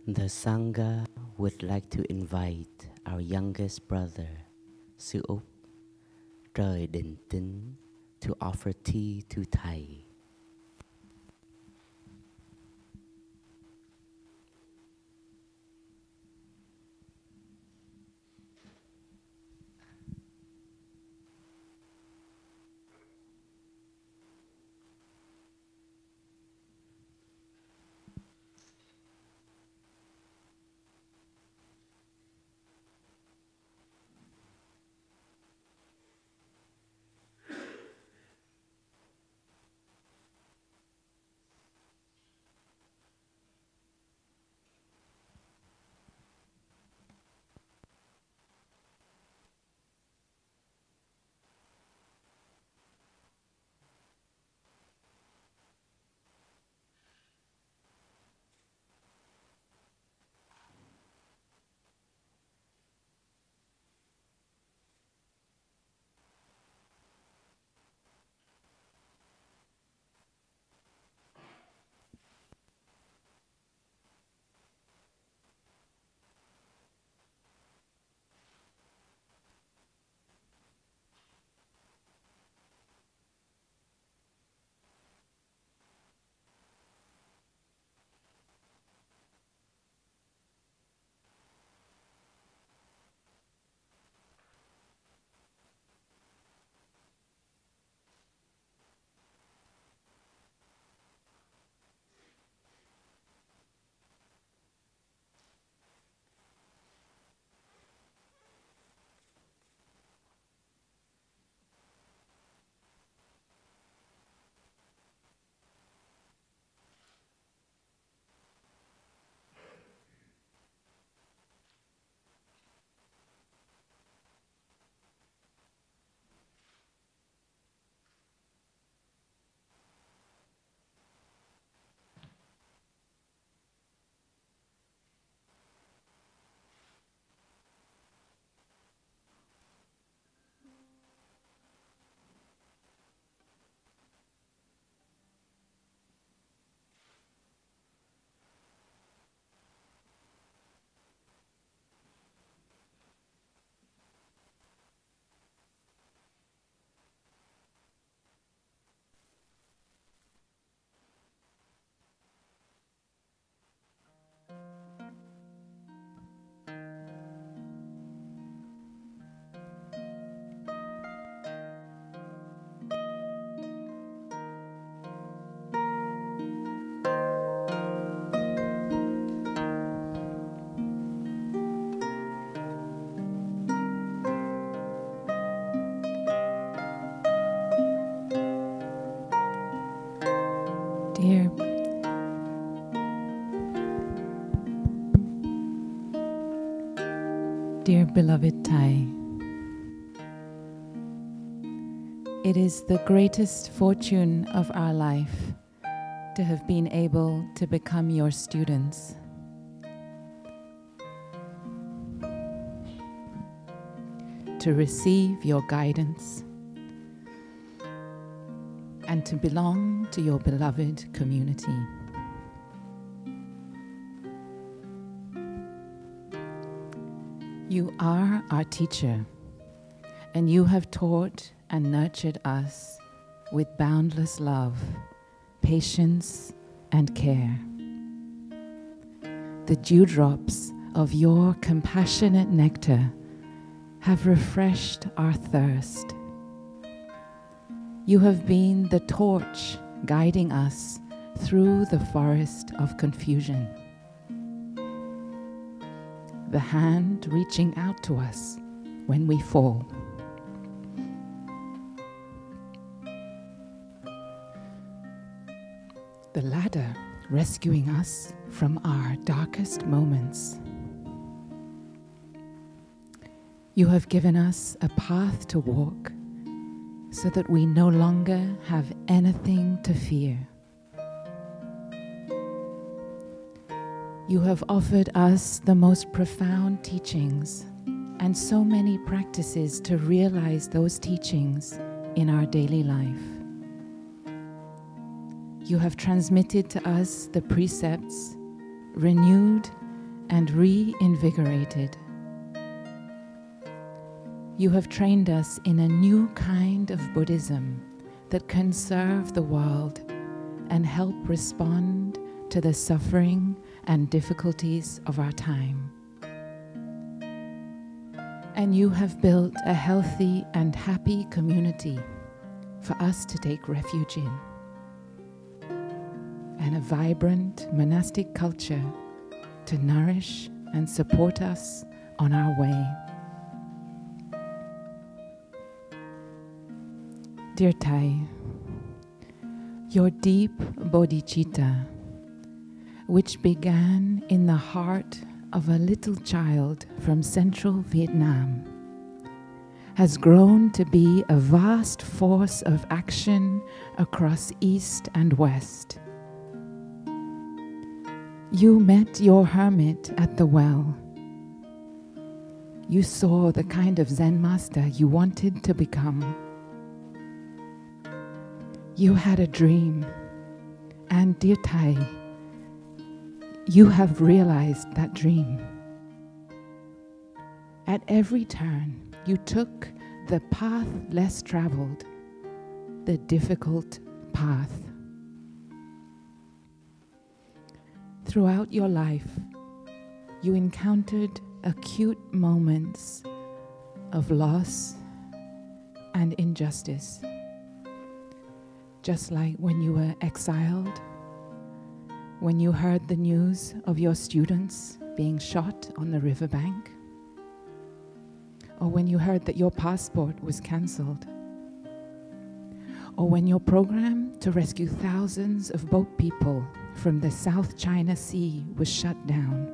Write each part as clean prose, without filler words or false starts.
The Sangha would like to invite our youngest brother, Sư Úc, Trời Định Tính, to offer tea to Thầy. Dear beloved Thầy, it is the greatest fortune of our life to have been able to become your students. To receive your guidance and to belong to your beloved community. You are our teacher, and you have taught and nurtured us with boundless love, patience, and care. The dewdrops of your compassionate nectar have refreshed our thirst. You have been the torch guiding us through the forest of confusion, the hand reaching out to us when we fall. The ladder rescuing us from our darkest moments. You have given us a path to walk so that we no longer have anything to fear. You have offered us the most profound teachings and so many practices to realize those teachings in our daily life. You have transmitted to us the precepts, renewed and reinvigorated. You have trained us in a new kind of Buddhism that can serve the world and help respond to the suffering and difficulties of our time. And you have built a healthy and happy community for us to take refuge in, and a vibrant monastic culture to nourish and support us on our way. Dear Thầy, your deep bodhicitta, which began in the heart of a little child from central Vietnam, has grown to be a vast force of action across East and West. You met your hermit at the well. You saw the kind of Zen master you wanted to become. You had a dream, and dear Thầy, you have realized that dream. At every turn, you took the path less traveled, the difficult path. Throughout your life, you encountered acute moments of loss and injustice. Just like when you were exiled, when you heard the news of your students being shot on the riverbank, or when you heard that your passport was cancelled, or when your program to rescue thousands of boat people from the South China Sea was shut down.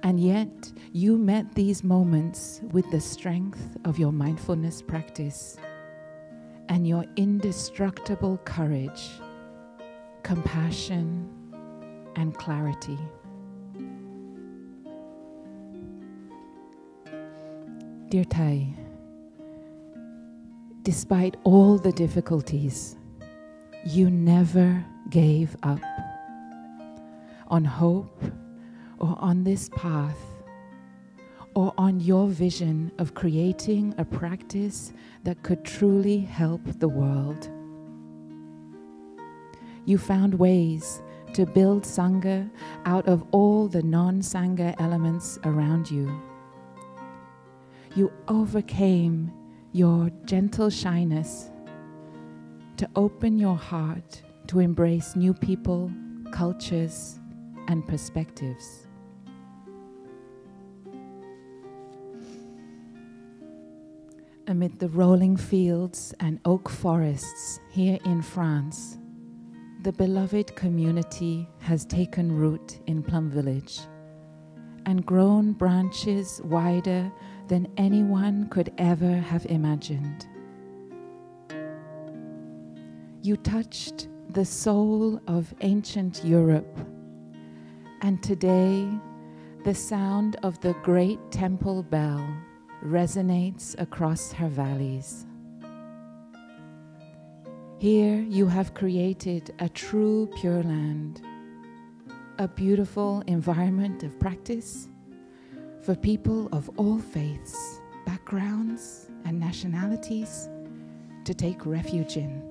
And yet, you met these moments with the strength of your mindfulness practice and your indestructible courage, compassion, and clarity. Dear Thầy, despite all the difficulties, you never gave up on hope or on this path or on your vision of creating a practice that could truly help the world. You found ways to build Sangha out of all the non-Sangha elements around you. You overcame your gentle shyness to open your heart to embrace new people, cultures, and perspectives. Amid the rolling fields and oak forests here in France, the beloved community has taken root in Plum Village and grown branches wider than anyone could ever have imagined. You touched the soul of ancient Europe, and today the sound of the great temple bell resonates across her valleys. Here you have created a true Pure Land, a beautiful environment of practice for people of all faiths, backgrounds, and nationalities to take refuge in.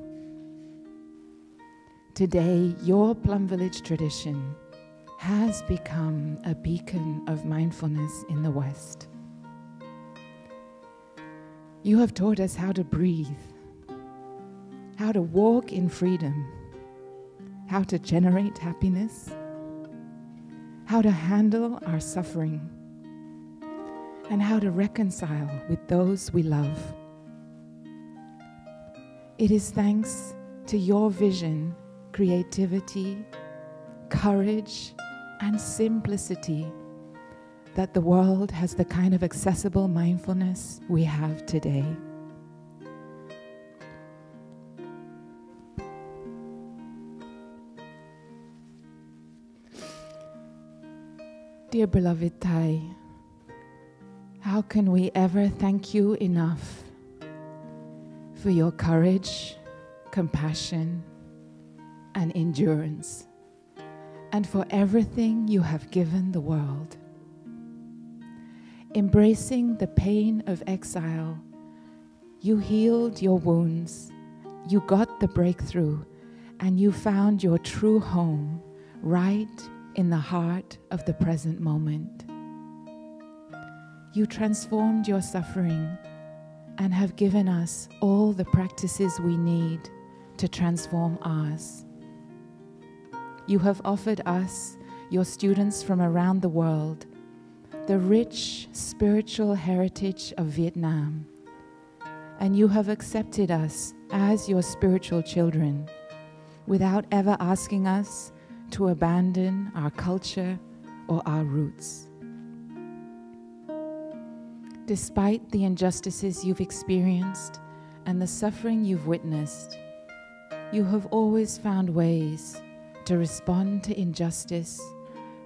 Today, your Plum Village tradition has become a beacon of mindfulness in the West. You have taught us how to breathe, how to walk in freedom, how to generate happiness, how to handle our suffering, and how to reconcile with those we love. It is thanks to your vision, creativity, courage, and simplicity that the world has the kind of accessible mindfulness we have today. Dear beloved Thai, how can we ever thank you enough for your courage, compassion, and endurance, and for everything you have given the world. Embracing the pain of exile, you healed your wounds, you got the breakthrough, and you found your true home right in the heart of the present moment. You transformed your suffering and have given us all the practices we need to transform ours. You have offered us, your students from around the world, the rich spiritual heritage of Vietnam, and you have accepted us as your spiritual children without ever asking us to abandon our culture or our roots. Despite the injustices you've experienced and the suffering you've witnessed, you have always found ways to respond to injustice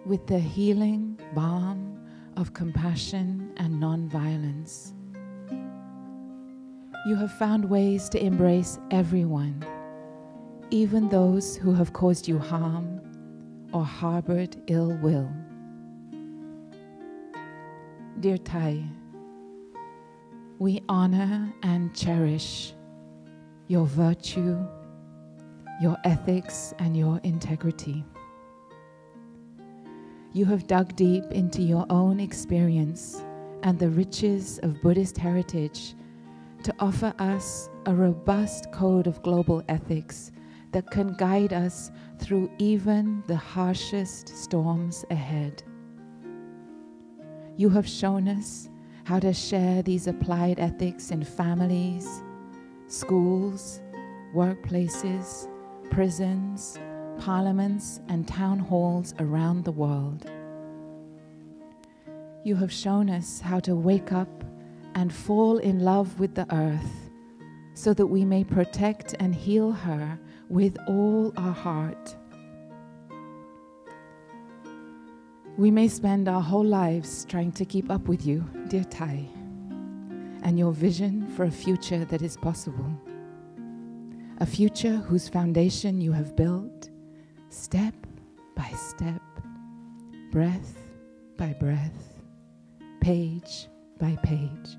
with the healing balm of compassion and non-violence. You have found ways to embrace everyone, even those who have caused you harm or harbored ill will. Dear Thầy, we honor and cherish your virtue, your ethics, and your integrity. You have dug deep into your own experience and the riches of Buddhist heritage to offer us a robust code of global ethics that can guide us through even the harshest storms ahead. You have shown us how to share these applied ethics in families, schools, workplaces, prisons, parliaments, and town halls around the world. You have shown us how to wake up and fall in love with the earth so that we may protect and heal her with all our heart. We may spend our whole lives trying to keep up with you, dear Thầy, and your vision for a future that is possible. A future whose foundation you have built step by step, breath by breath, page by page.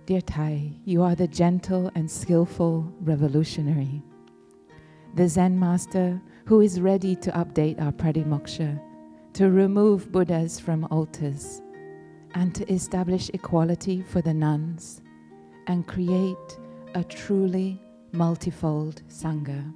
Dear Thầy, you are the gentle and skillful revolutionary, the Zen master who is ready to update our pratimoksha, to remove Buddhas from altars, and to establish equality for the nuns, and create a truly multifold Sangha.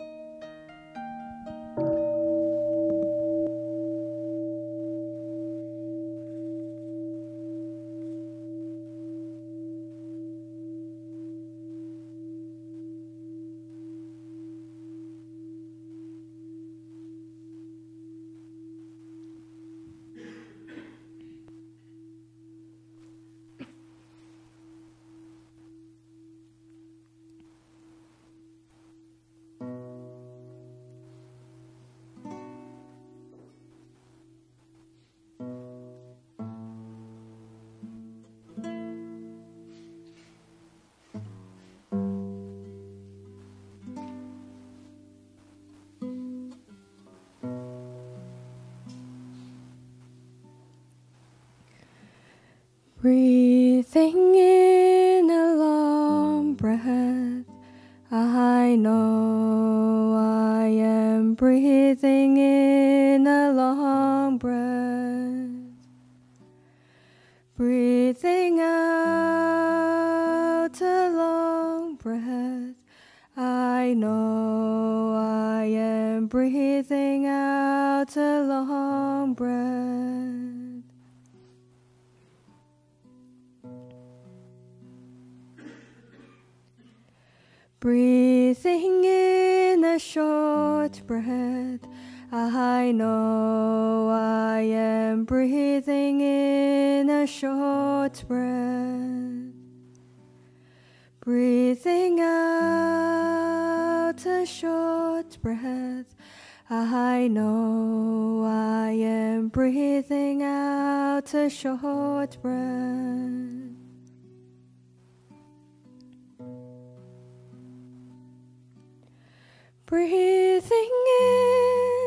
Breathing in a long breath, I know I am breathing in a long breath. Breathing out a long breath, I know I am breathing out a long breath. Breathing in a short breath, I know I am breathing in a short breath. Breathing out a short breath, I know I am breathing out a short breath. Breathing in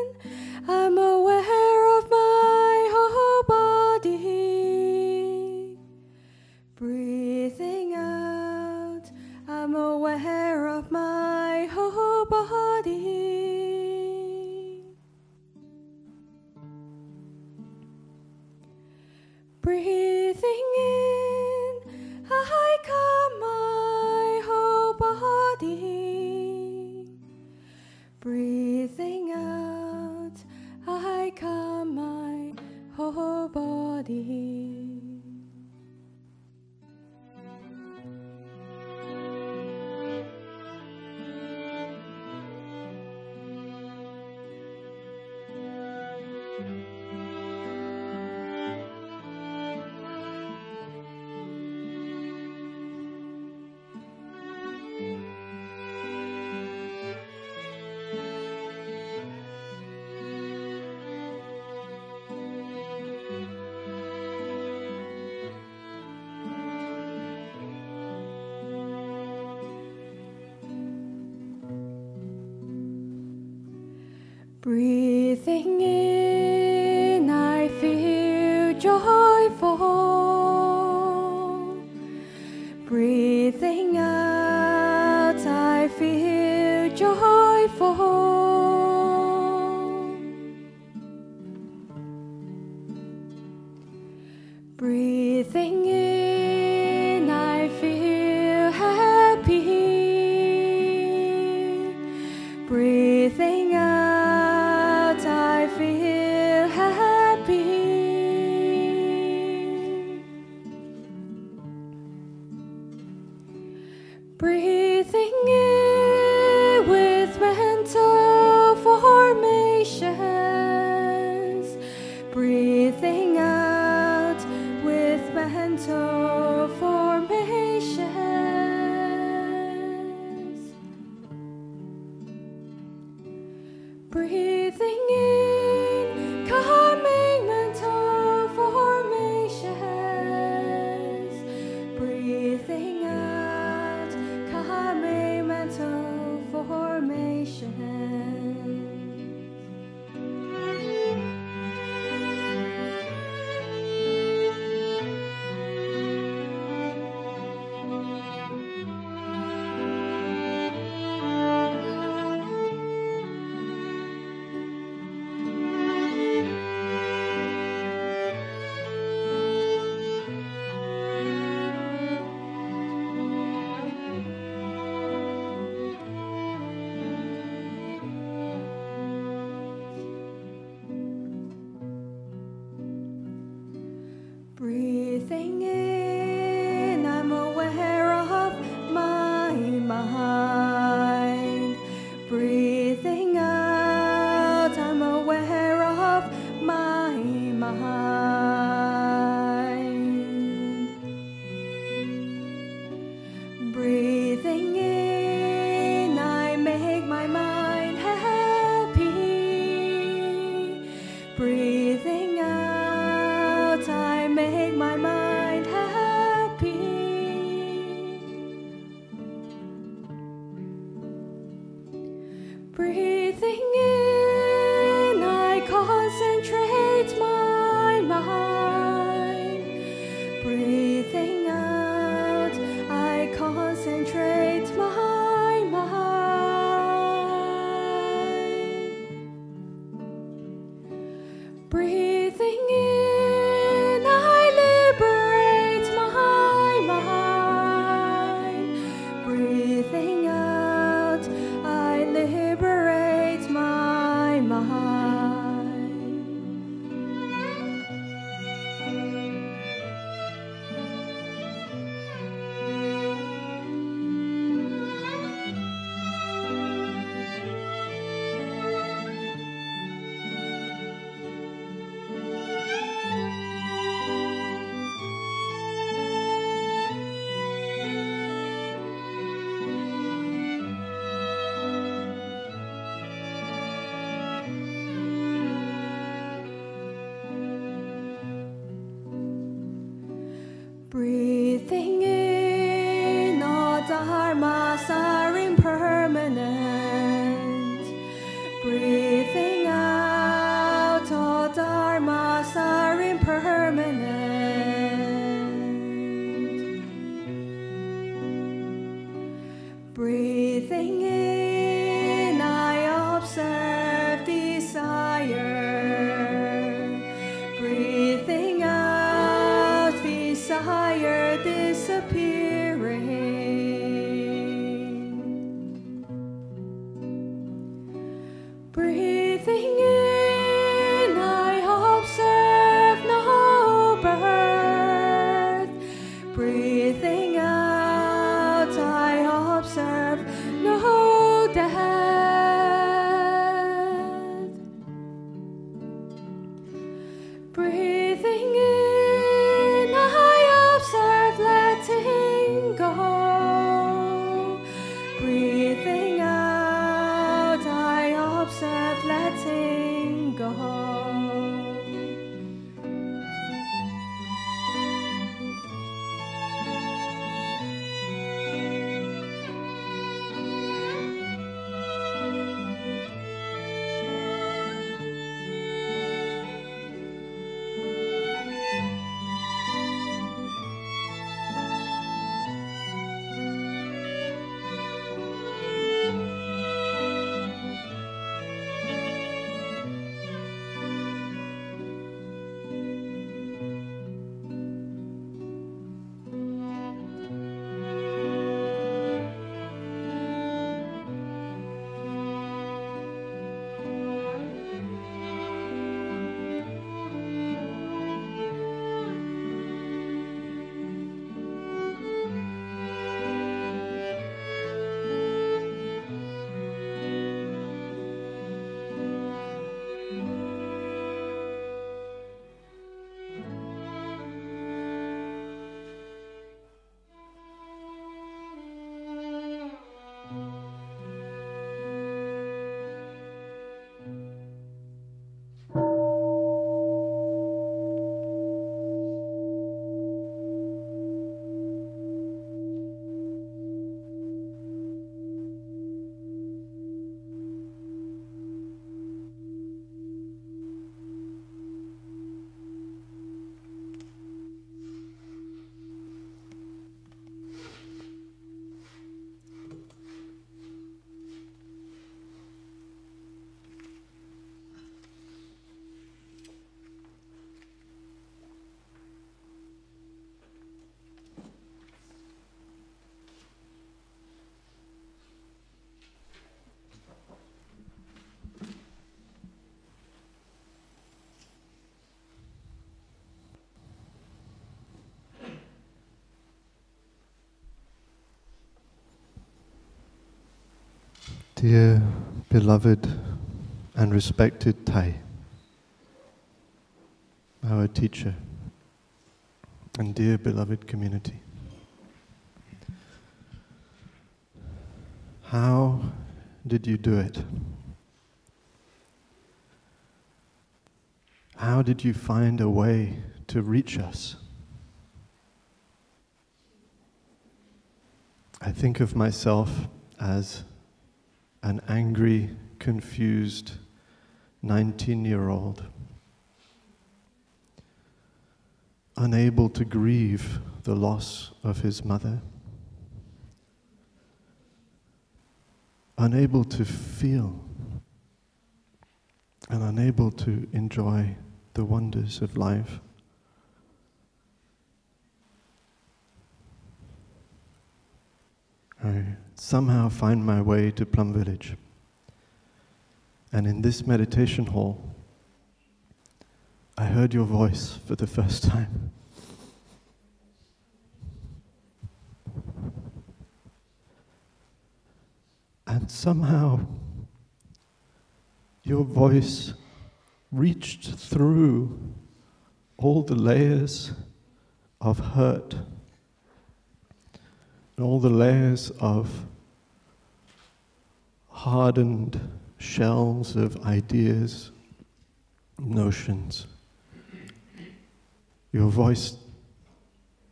Breathing in, I calm my whole body. Breathing out, I calm my whole body. Breathing in, I feel joyful. Breathing out, I feel joyful. Breathing in, I feel happy. Breathing out, I feel happy. Breathing in with mental formations. Breathing out with mental formations. Breathing in, calming mental formations. Breathing out, calming mental formations. Breathing in, I'm aware of my mind. Breathing out, I'm aware of my mind. Breathing in, I make my mind happy. Breathing out, I make my mind happy. Breathing in, I concentrate my mind. Breathing out, I concentrate my mind. Breathing in, I liberate my mind. Breathing out, I liberate my mind. Breathing in, I observe letting go. Breathing out, I observe letting go. Dear beloved and respected Thầy, our teacher, and dear beloved community, how did you do it? How did you find a way to reach us? I think of myself as an angry, confused 19-year-old, unable to grieve the loss of his mother, unable to feel and unable to enjoy the wonders of life. I somehow find my way to Plum Village. And in this meditation hall, I heard your voice for the first time. And somehow, your voice reached through all the layers of hurt and all the layers of hardened shells of ideas, notions. Your voice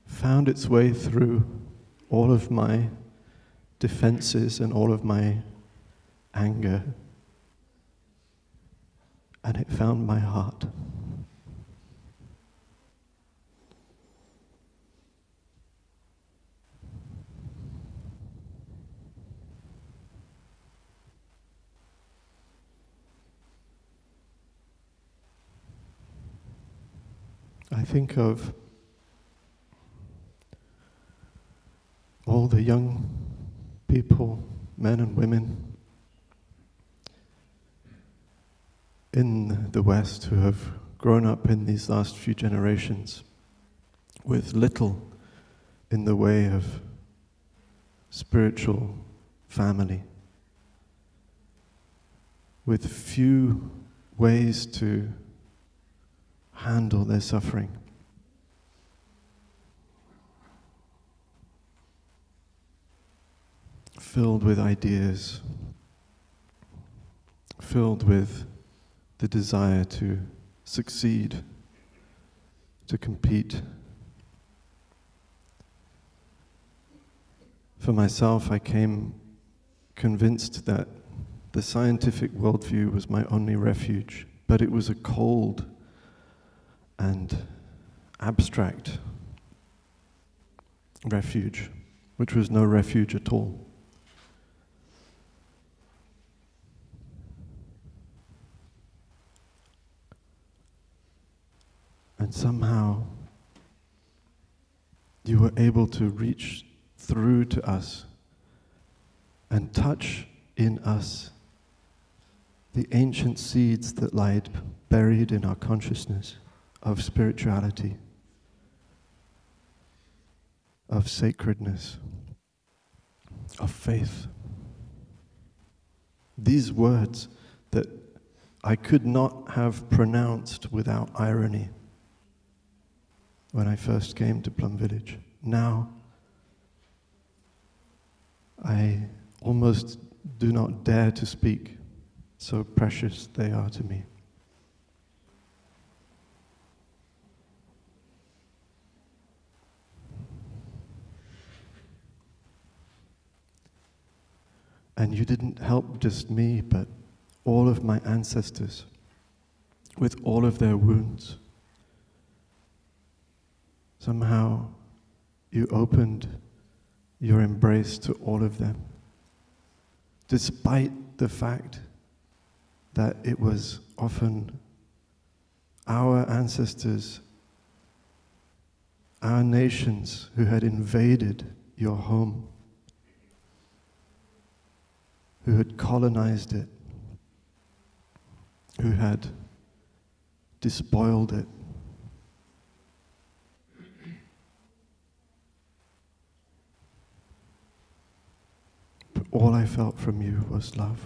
found its way through all of my defenses and all of my anger, and it found my heart. I think of all the young people, men and women in the West who have grown up in these last few generations with little in the way of spiritual family, with few ways to handle their suffering. Filled with ideas, filled with the desire to succeed, to compete. For myself, I came convinced that the scientific worldview was my only refuge, but it was a cold and abstract refuge, which was no refuge at all. And somehow you were able to reach through to us and touch in us the ancient seeds that lied buried in our consciousness of spirituality, of sacredness, of faith. These words that I could not have pronounced without irony when I first came to Plum Village. Now, I almost do not dare to speak, so precious they are to me. And you didn't help just me, but all of my ancestors, with all of their wounds. Somehow, you opened your embrace to all of them, despite the fact that it was often our ancestors, our nations who had invaded your home, who had colonized it, who had despoiled it. But all I felt from you was love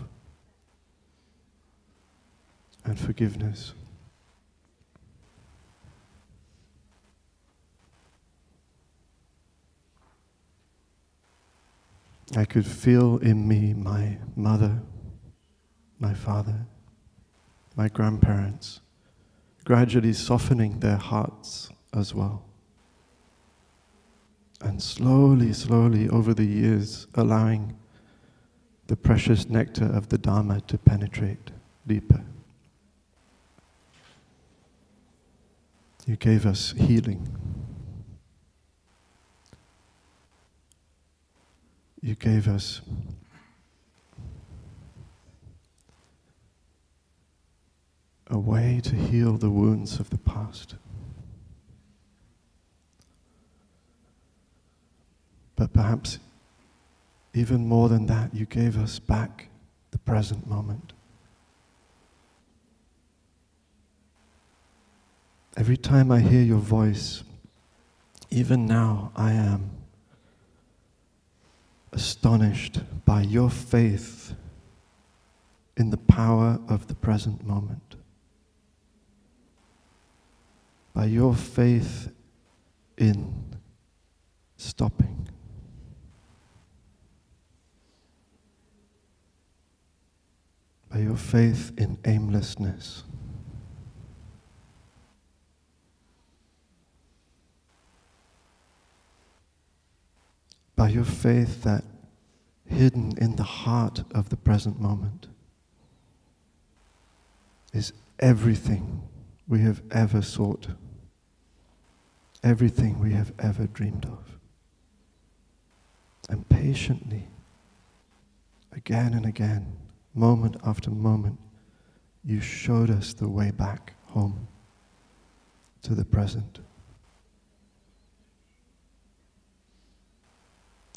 and forgiveness. I could feel in me my mother, my father, my grandparents, gradually softening their hearts as well. And slowly, slowly over the years, allowing the precious nectar of the Dharma to penetrate deeper. You gave us healing. You gave us a way to heal the wounds of the past. But perhaps even more than that, you gave us back the present moment. Every time I hear your voice, even now I am astonished by your faith in the power of the present moment, by your faith in stopping, by your faith in aimlessness, by your faith that hidden in the heart of the present moment is everything we have ever sought, everything we have ever dreamed of. And patiently, again and again, moment after moment, you showed us the way back home to the present.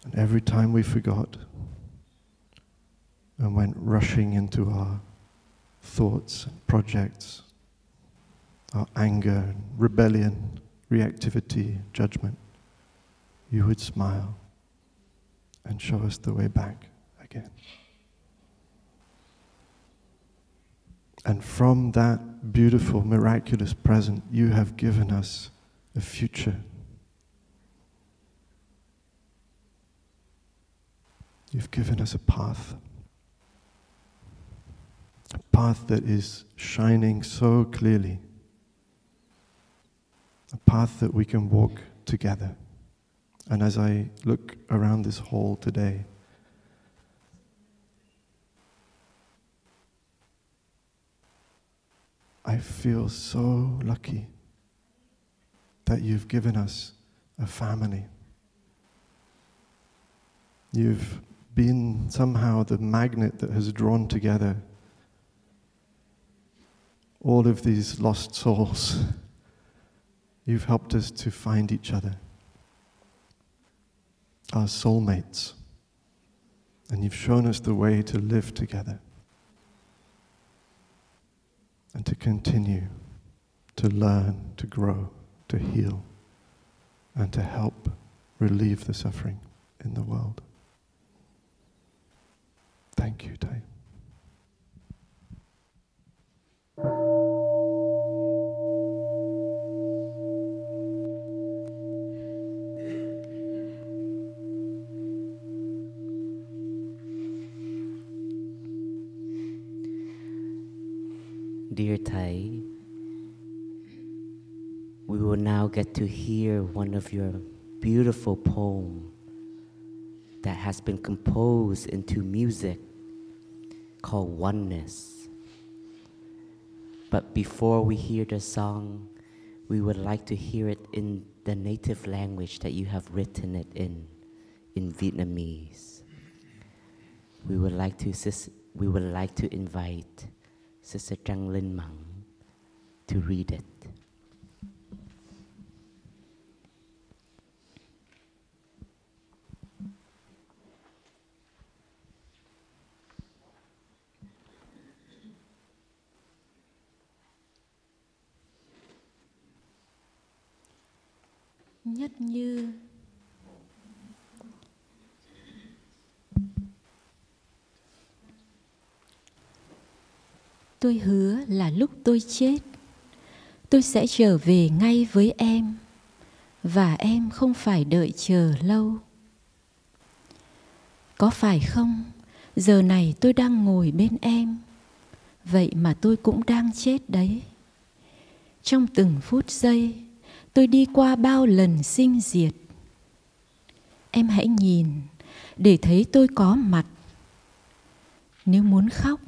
And every time we forgot and went rushing into our thoughts and projects, our anger, and rebellion, reactivity, judgment, you would smile and show us the way back again. And from that beautiful, miraculous present, you have given us a future. You've given us a path that is shining so clearly, a path that we can walk together. And as I look around this hall today, I feel so lucky that you've given us a family. You've been somehow the magnet that has drawn together all of these lost souls. You've helped us to find each other, our soulmates, and you've shown us the way to live together and to continue to learn, to grow, to heal, and to help relieve the suffering in the world. Thank you, Thầy. Dear Thầy, we will now get to hear one of your beautiful poems that has been composed into music called Oneness. But before we hear the song, we would like to hear it in the native language that you have written it in Vietnamese. We would like to invite Sr Linh Man to read it. Nhất như tôi hứa là lúc tôi chết, tôi sẽ trở về ngay với em, và em không phải đợi chờ lâu. Có phải không, giờ này tôi đang ngồi bên em, vậy mà tôi cũng đang chết đấy. Trong từng phút giây, tôi đi qua bao lần sinh diệt. Em hãy nhìn để thấy tôi có mặt. Nếu muốn khóc,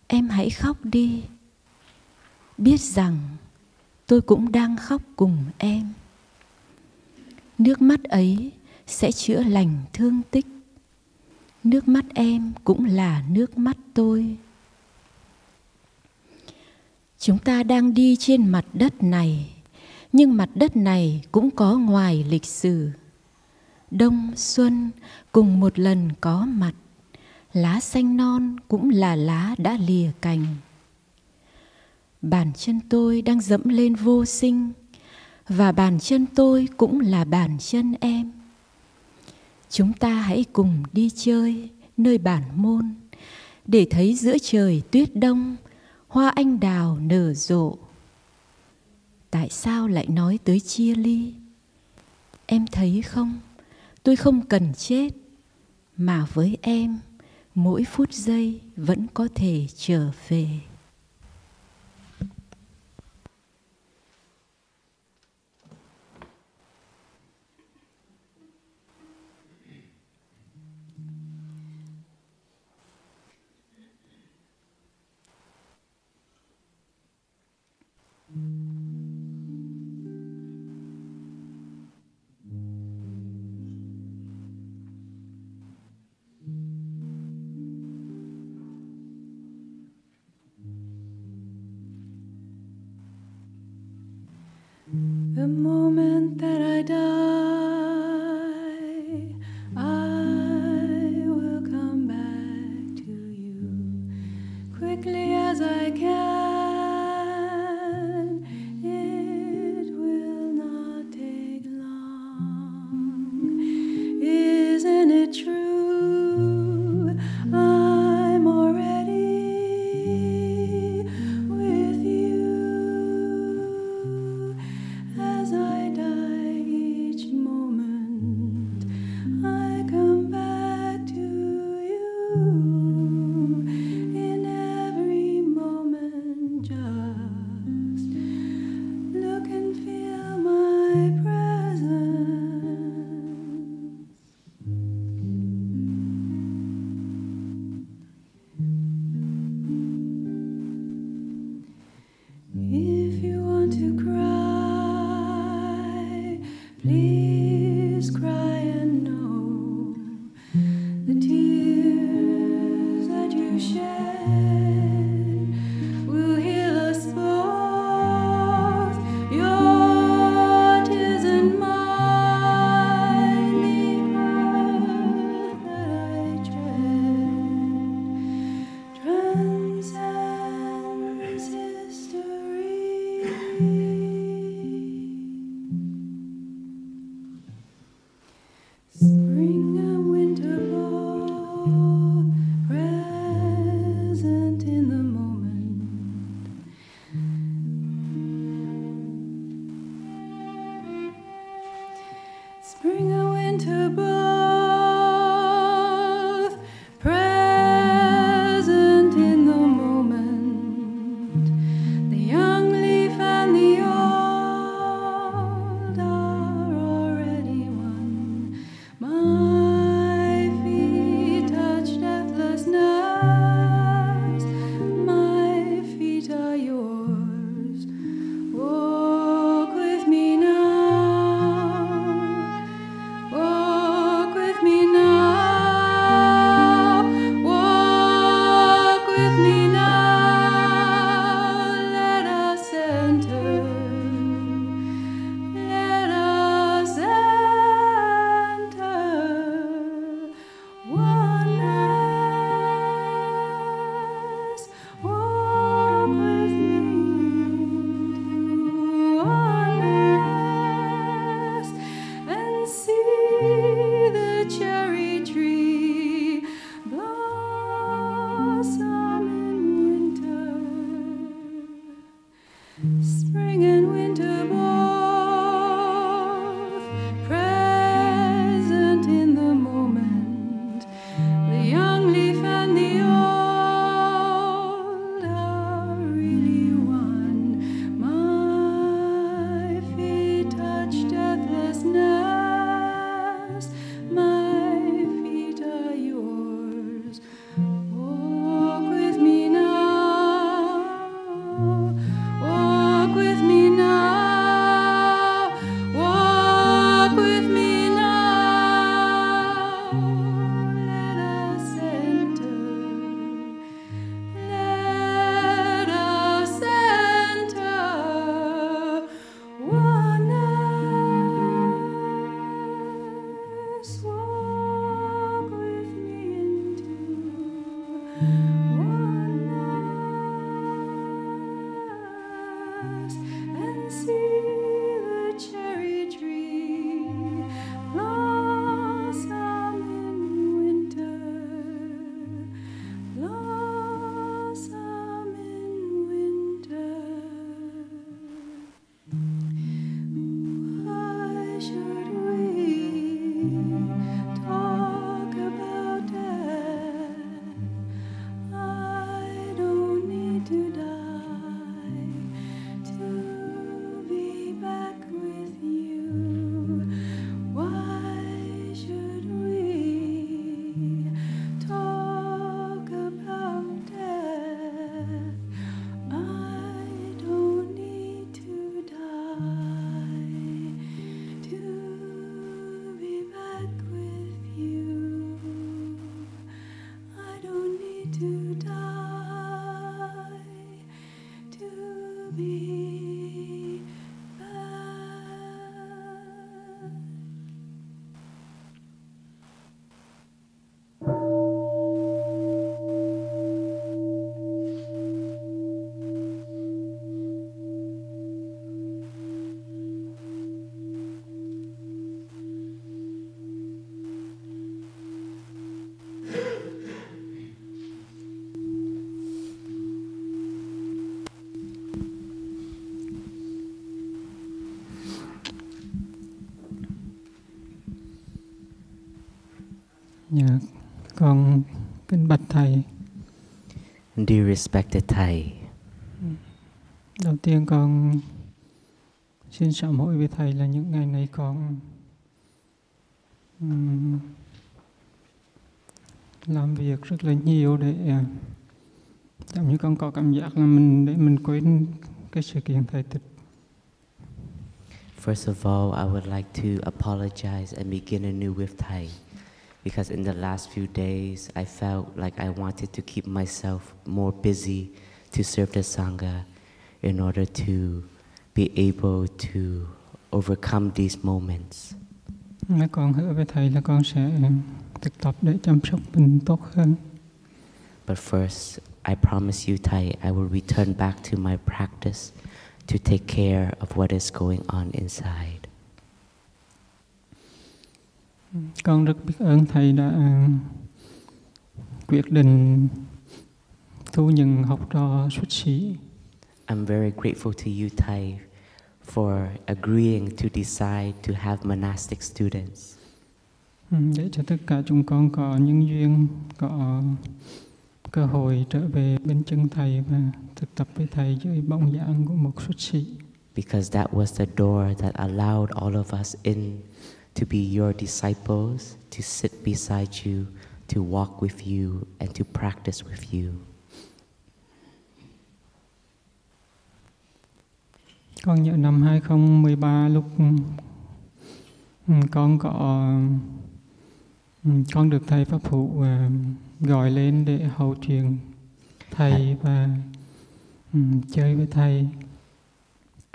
em hãy khóc đi. Biết rằng tôi cũng đang khóc cùng em. Nước mắt ấy sẽ chữa lành thương tích. Nước mắt em cũng là nước mắt tôi. Chúng ta đang đi trên mặt đất này, nhưng mặt đất này cũng có ngoài lịch sử. Đông, xuân cùng một lần có mặt. Lá xanh non cũng là lá đã lìa cành. Bàn chân tôi đang dẫm lên vô sinh, và bàn chân tôi cũng là bàn chân em. Chúng ta hãy cùng đi chơi nơi bản môn, để thấy giữa trời tuyết đông, hoa anh đào nở rộ. Tại sao lại nói tới chia ly? Em thấy không, tôi không cần chết, mà với em, mỗi phút giây vẫn có thể trở về. spring and winter both, present in the moment. The young leaf and the old are already one. My feet touch deathlessness, my feet are yours. Walk with me now, walk with me now, walk with me now. Let us enter, let us enter oneness. Walk with me into oneness and see the cherry tree blossom in winter. Spring and winter both, present in the moment. The young leaf and the old are really one. My feet touch deathlessness, my feet are yours. Walk with me now, walk with me now, walk with me now. Let us enter, let us enter oneness. Walk with me into oneness and see the cherry tree blossom in winter, blossom in winter. Why should we talk about death? I don't need to die to be back with you. Why should we talk about death? I don't need to die to be back with you. I don't need to die to be back. Dạ, con kính bạch thầy. Dear respected Thầy, Đầu tiên con xin sám hối với thầy là những ngày này con làm việc rất là nhiều để giống như con có cảm giác là mình quên cái sự kiện thầy tịch. first of all, I would like to apologize and begin anew with Thầy, because in the last few days, I felt like I wanted to keep myself more busy to serve the Sangha in order to be able to overcome these moments. Con hứa với thầy là con sẽ thực tập để chăm sóc mình tốt hơn. But first, I promise you, Thầy, I will return back to my practice to take care of what is going on inside. Con rất biết ơn thầy đã quyết định thu nhận học trò xuất sĩ. I'm very grateful to you, Thầy, for agreeing to decide to have monastic students. Để cho tất cả chúng con có những duyên, có cơ hội trở về bên chân Thầy và thực tập với Thầy dưới bóng dáng của một xuất sĩ. Because that was the door that allowed all of us in to be your disciples, to sit beside you, to walk with you, and to practice with you. Con nhớ năm 2013 lúc con được Thầy Phap Huu gọi lên để hậu truyền Thầy và chơi với Thầy.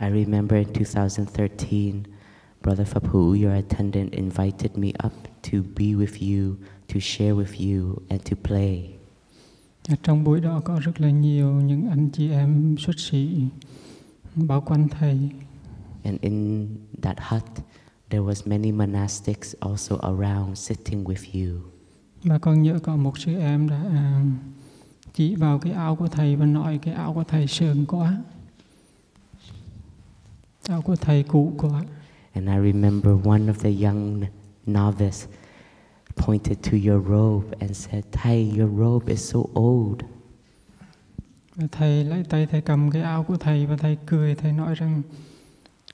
I remember in 2013, Brother Phap Huu, your attendant, invited me up to be with you, to share with you, and to play. Trong buổi đó có rất là nhiều những anh chị em xuất sĩ bao quanh Thầy. And in that hut, there was many monastics also around sitting with you. Và con nhớ có một sư em đã chỉ vào cái áo của Thầy và nói cái áo của Thầy sờn quá. Áo của Thầy cũ quá. And I remember one of the young novice pointed to your robe and said, Thầy, your robe is so old. Và Thầy lấy tay Thầy cầm cái áo của Thầy và Thầy cười. Thầy nói rằng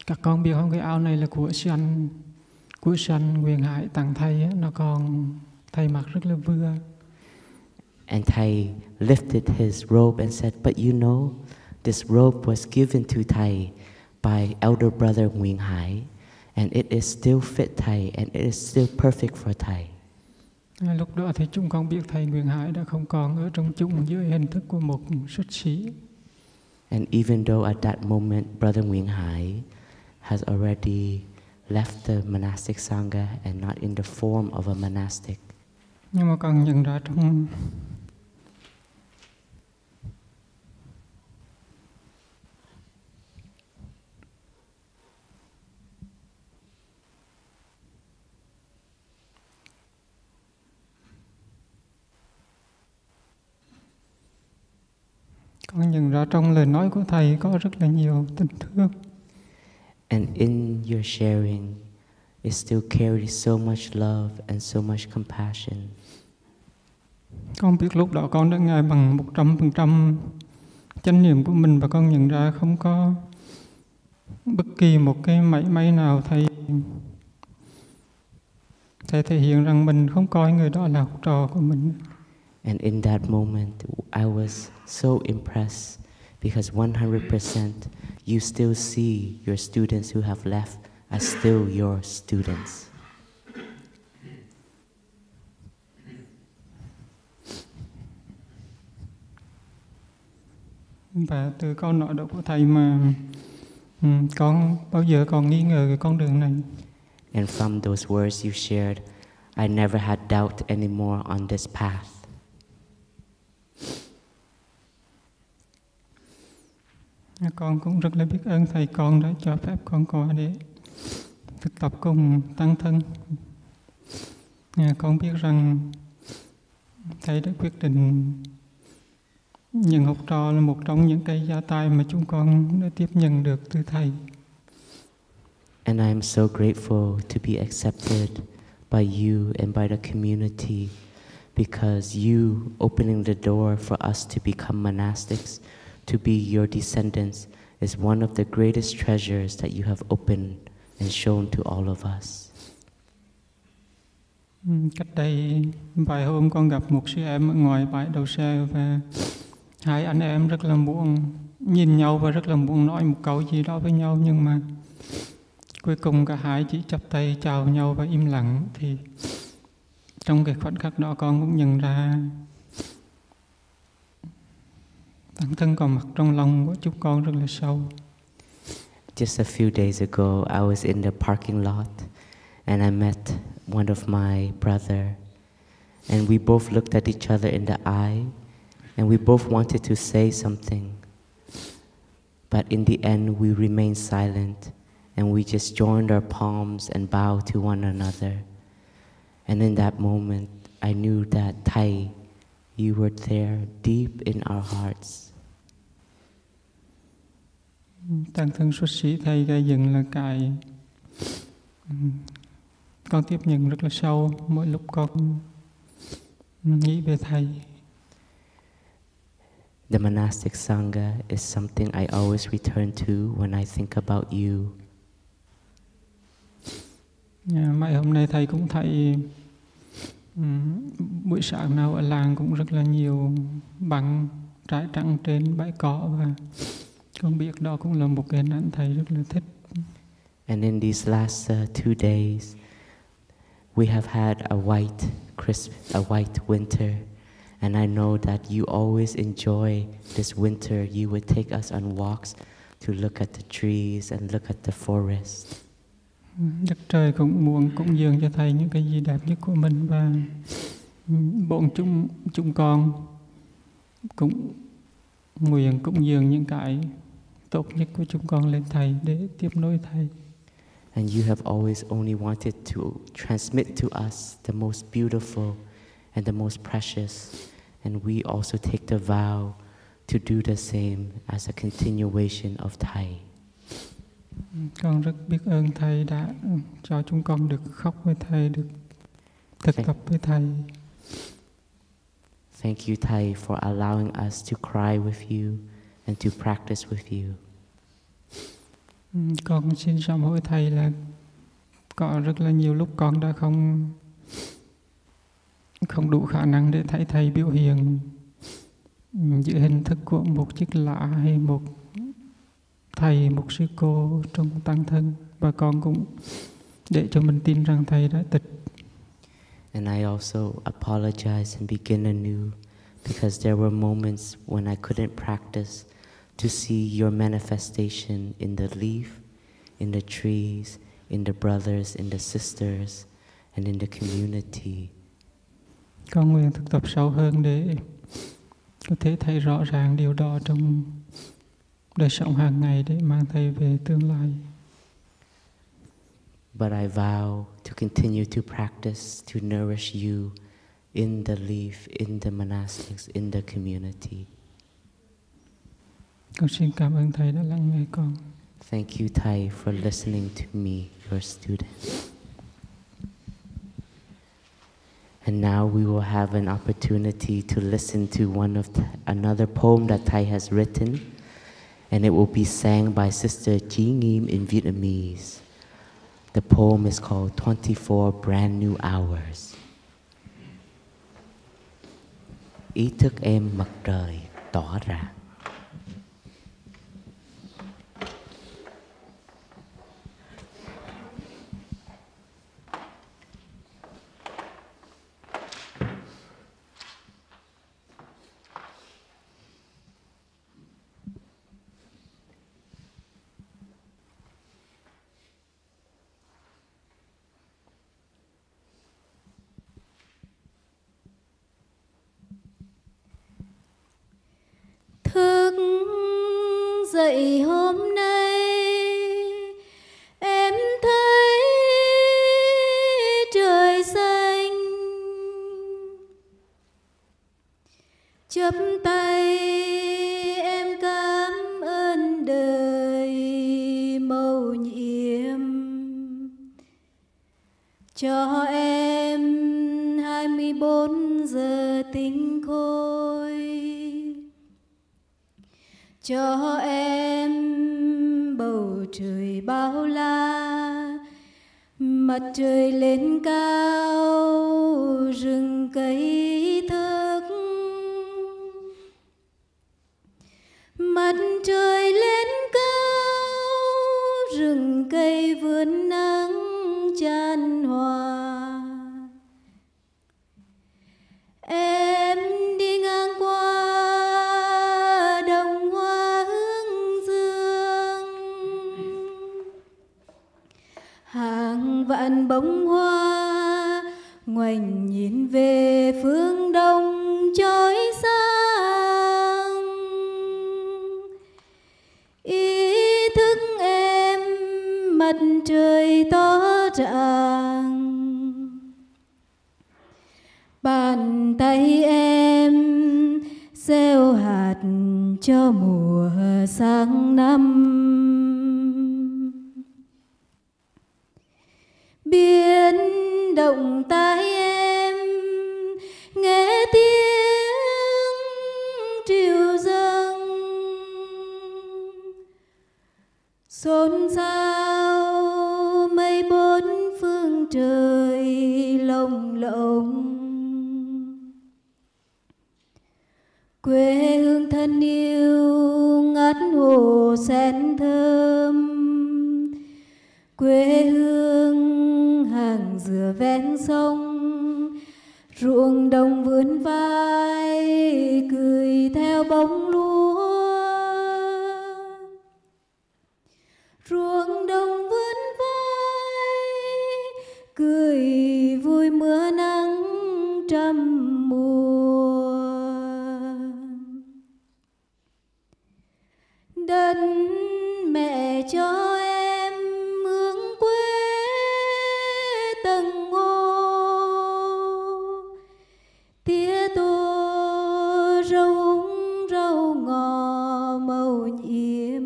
các con biết không, cái áo này là của sanh Quyền Hải tặng Thầy á, nó còn Thầy mặc rất là vừa. And Thầy lifted his robe and said, but you know, this robe was given to Thầy by elder brother Nguyen Hải, and it is still fit Thầy, and it is still perfect for Thầy. Lúc đó thì chúng con biết Thầy Nguyễn Hải đã không còn ở trong chúng dưới hình thức của một xuất sĩ. And even though at that moment Brother Nguyen Hải has already left the monastic sangha and not in the form of a monastic, nhưng mà con nhận ra trong lời nói của Thầy có rất là nhiều tình thương. And in your sharing, it still carries so much love and so much compassion. Con biết lúc đó con đã ngài bằng 100% chánh niệm của mình và con nhận ra không có bất kỳ một cái mảy may nào Thầy thể hiện rằng mình không coi người đó là học trò của mình. And in that moment, I was so impressed because 100% you still see your students who have left as still your students. Và từ câu nói đó của Thầy mà con bao giờ còn nghi ngờ cái con đường này. And from those words you shared, I never had doubt anymore on this path. Con cũng rất là biết ơn Thầy con đã cho phép con qua để thực tập cùng tăng thân. Con biết rằng Thầy đã quyết định nhận học trò là một trong những cái gia tài mà chúng con đã tiếp nhận được từ Thầy. And I am so grateful to be accepted by you and by the community, because you opening the door for us to become monastics, to be your descendants, is one of the greatest treasures that you have opened and shown to all of us. Cách đây vài hôm con gặp một sư em ở ngoài bãi đậu xe và hai anh em rất là muốn nhìn nhau và rất là muốn nói một câu gì đó với nhau, nhưng mà cuối cùng cả hai chỉ chắp tay chào nhau và im lặng. Thì trong cái khoảnh khắc đó con cũng nhận ra bản thân còn mặc trong lòng của chúng con rất là sâu. Just a few days ago, I was in the parking lot and I met one of my brother, and we both looked at each other in the eye and we both wanted to say something, but in the end we remained silent and we just joined our palms and bowed to one another. And in that moment I knew that Thầy, you were there deep in our hearts. tăng thân xuất sĩ thầy gây dựng là cái con tiếp nhận rất là sâu mỗi lúc con nghĩ về thầy. The monastic sangha is something I always return to when I think about you. Mấy hôm nay thầy cũng thấy buổi sáng nào ở làng cũng rất là nhiều bằng trái trắng trên bãi cỏ, và con biết đó cũng là một cái hình ảnh thầy rất là thích. And in these last 2 days, we have had a white winter, and I know that you always enjoy this winter. You would take us on walks to look at the trees and look at the forest. Đất trời cũng muốn cúng dường cho thầy những cái gì đẹp nhất của mình, và bọn chúng con cũng nguyện cúng dường những cái tốt nhất của chúng con lên thầy để tiếp nối thầy. And you have always only wanted to transmit to us the most beautiful and the most precious, and we also take the vow to do the same as a continuation of Thầy. Con rất biết ơn thầy đã cho chúng con được khóc với thầy, được thực tập với thầy. Thank you, Thầy, for allowing us to cry with you and to practice with you. Con xin sám hối thầy là có rất là nhiều lúc con đã không đủ khả năng để thấy thầy biểu hiện dưới hình thức của một chiếc lạ hay một thầy, một sư cô trong tăng thân, và con cũng để cho mình tin rằng thầy đã tịch. And I also apologize and begin anew because there were moments when I couldn't practice to see your manifestation in the leaf, in the trees, in the brothers, in the sisters, and in the community. Con nguyện thực tập sâu hơn để có thể thấy rõ ràng điều đó trong đời sống hàng ngày để mang thầy về tương lai. But I vow to continue to practice to nourish you in the leaf, in the monastics, in the community. Con xin cảm ơn thầy đã lắng nghe con. Thank you, Thầy, for listening to me, your student. And now we will have an opportunity to listen to another poem that Thầy has written, and it will be sang by Sr Chi Nghiem in Vietnamese. The poem is called 24 Brand New Hours. Ý thức em mặt trời tỏ ràng. Thức dậy hôm nay em thấy trời xanh, chắp tay em cảm ơn đời mầu nhiệm cho em 24 giờ tinh khôi, cho em bầu trời bao la, mặt trời lên cao, rừng cây thức, mặt trời lên cao, rừng cây vươn nắng chan hòa. Em đi ngang qua đồng hoa hướng dương, hàng vạn bông hoa ngoảnh nhìn về phương đông chói sáng. Ý thức em mặt trời tỏ ràng, bàn tay em gieo hạt cho mùa sang năm. động tai em, nghe tiếng triều dâng xôn xao mây bốn phương trời lồng lộng. Quê hương thân yêu ngát hồ sen thơm, quê hương hàng dừa ven sông, ruộng đồng vươn vai cười theo bóng lúa. Ruộng đồng vươn vai cười vui mưa nắng trăm mùa. Đất mẹ cho em hướng quê tầng ngô, tía tô rau húng rau ngò màu nhiệm.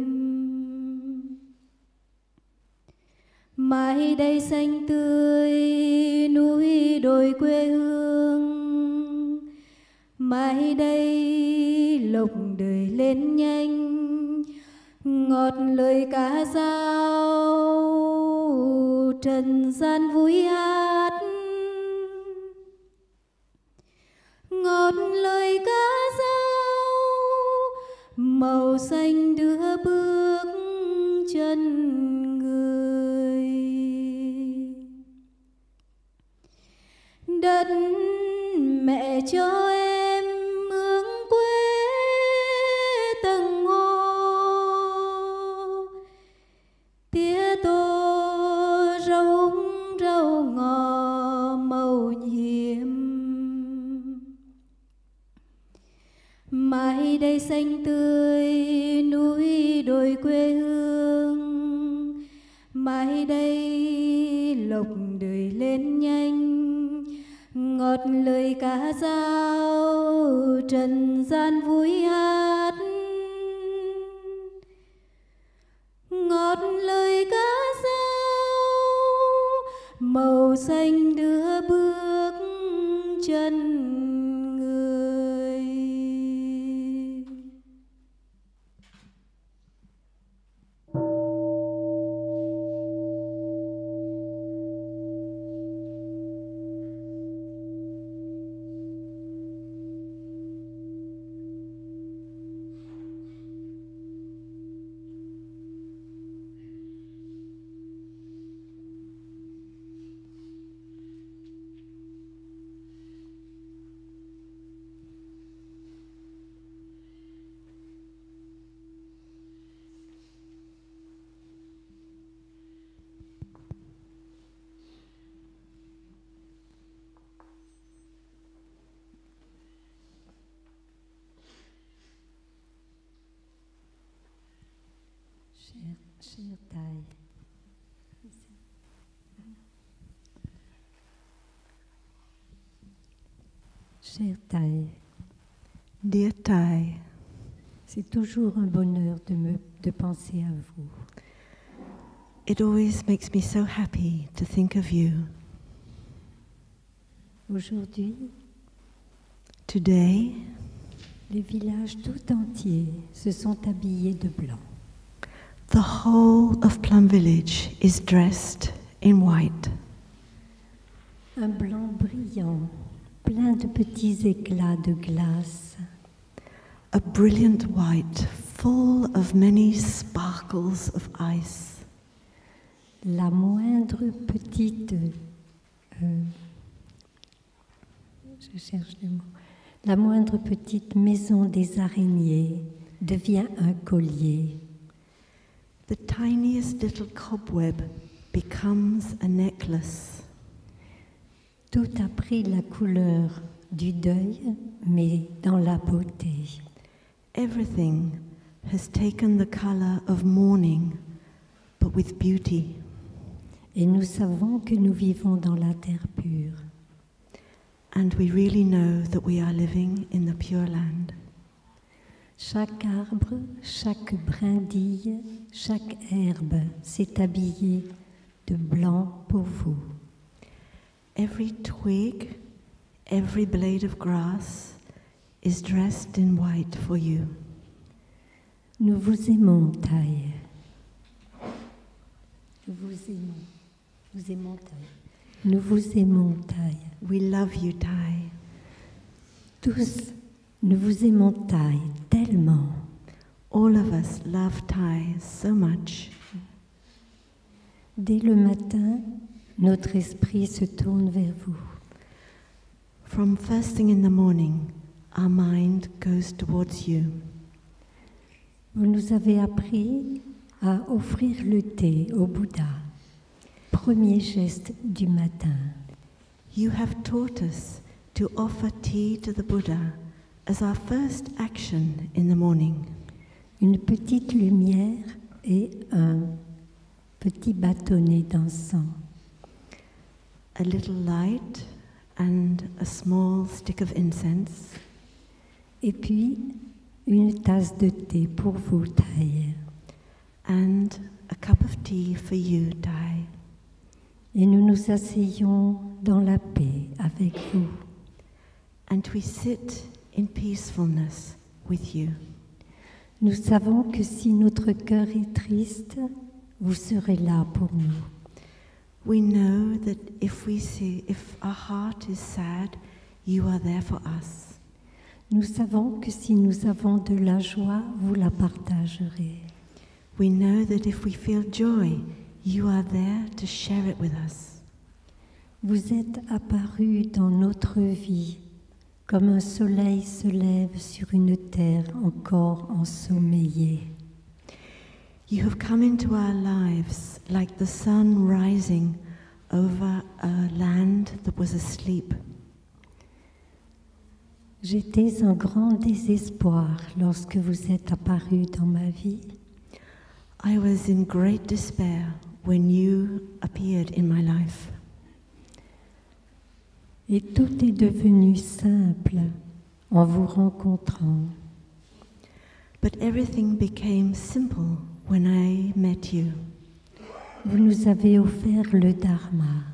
Mãi đây xanh tươi núi đồi quê hương, mãi đây lộc đời lên nhanh, ngọt lời ca dao trần gian vui hát. Ngọt lời ca dao màu xanh đưa bước chân người. Đất mẹ cho em hướng quê tầng ngô, tía tô rau húng rau ngò màu nhiệm. Mãi đây xanh tươi núi đồi quê hương, mãi đây lộc đời lên nhanh, ngọt lời ca dao trần gian vui hát. Ngọt lời ca dao màu xanh đưa bước chân người. Cher Thầy, cher Thầy, Dear Thầy, c'est toujours un bonheur de penser à vous. it always makes me so happy to think of you. Aujourd'hui, Today, les villages tout entiers se sont habillés de blanc. the whole of Plum Village is dressed in white. Un blanc brillant, plein de petits éclats de glace. A brilliant white, full of many sparkles of ice. La moindre petite... je cherche le mot. La moindre petite maison des araignées devient un collier. The tiniest little cobweb becomes a necklace. Tout a pris la couleur du deuil, mais dans la beauté. Everything has taken the color of mourning, but with beauty. Et nous savons que nous vivons dans la terre pure. And we really know that we are living in the Pure Land. Chaque arbre, chaque brindille, chaque herbe s'est habillée de blanc pour vous. every twig, every blade of grass is dressed in white for you. Nous vous aimons, Thầy. Nous vous aimons. Nous aimons, Thầy. Nous vous aimons, Thầy. We love you, Thai. Tous, nous vous aimons, Thầy, tellement. All of us love Thai so much. Dès le matin, notre esprit se tourne vers vous. From first thing in the morning, our mind goes towards you. Vous nous avez appris à offrir le thé au Bouddha, premier geste du matin. You have taught us to offer tea to the Buddha as our first action in the morning. Une petite lumière et un petit bâtonnet d'encens. A little light and a small stick of incense. Et puis, une tasse de thé pour vous, Thầy. And a cup of tea for you, Thai. Et nous nous asseyons dans la paix avec vous. And we sit in peacefulness with you. Nous savons que si notre cœur est triste, vous serez là pour nous. We know that if our heart is sad, you are there for us. Nous savons que si nous avons de la joie, vous la partagerez. We know that if we feel joy, you are there to share it with us. Vous êtes apparu dans notre vie comme un soleil se lève sur une terre encore ensommeillée. You have come into our lives like the sun rising over a land that was asleep. J'étais en grand désespoir lorsque vous êtes apparu dans ma vie. I was in great despair when you appeared in my life. Et tout est devenu simple en vous rencontrant. But everything became simple when I met you. Vous nous avez offert le Dharma,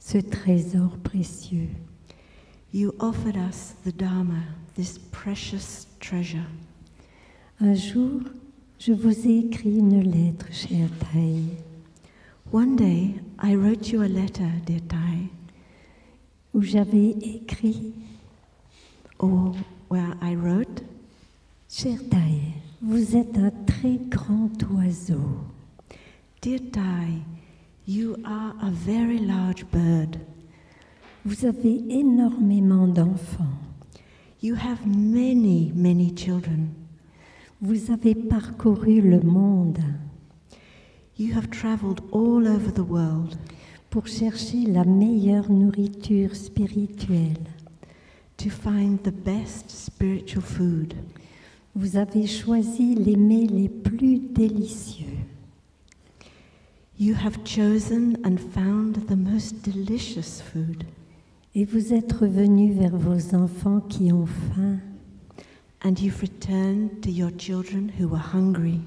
ce trésor précieux. You offered us the Dharma, this precious treasure. Un jour, je vous ai écrit une lettre, cher Thầy. One day, I wrote you a letter, dear Thai, où j'avais écrit, where I wrote, cher Thầy, vous êtes un très grand oiseau. Dear Thai, you are a very large bird. Vous avez énormément d'enfants. You have many, many children. Vous avez parcouru le monde. You have traveled all over the world pour chercher la meilleure nourriture spirituelle. To find the best spiritual food. Vous avez choisi les mets les plus délicieux. You have chosen and found the most delicious food. Et vous êtes revenu vers vos enfants qui ont faim. And you've returned to your children who were hungry.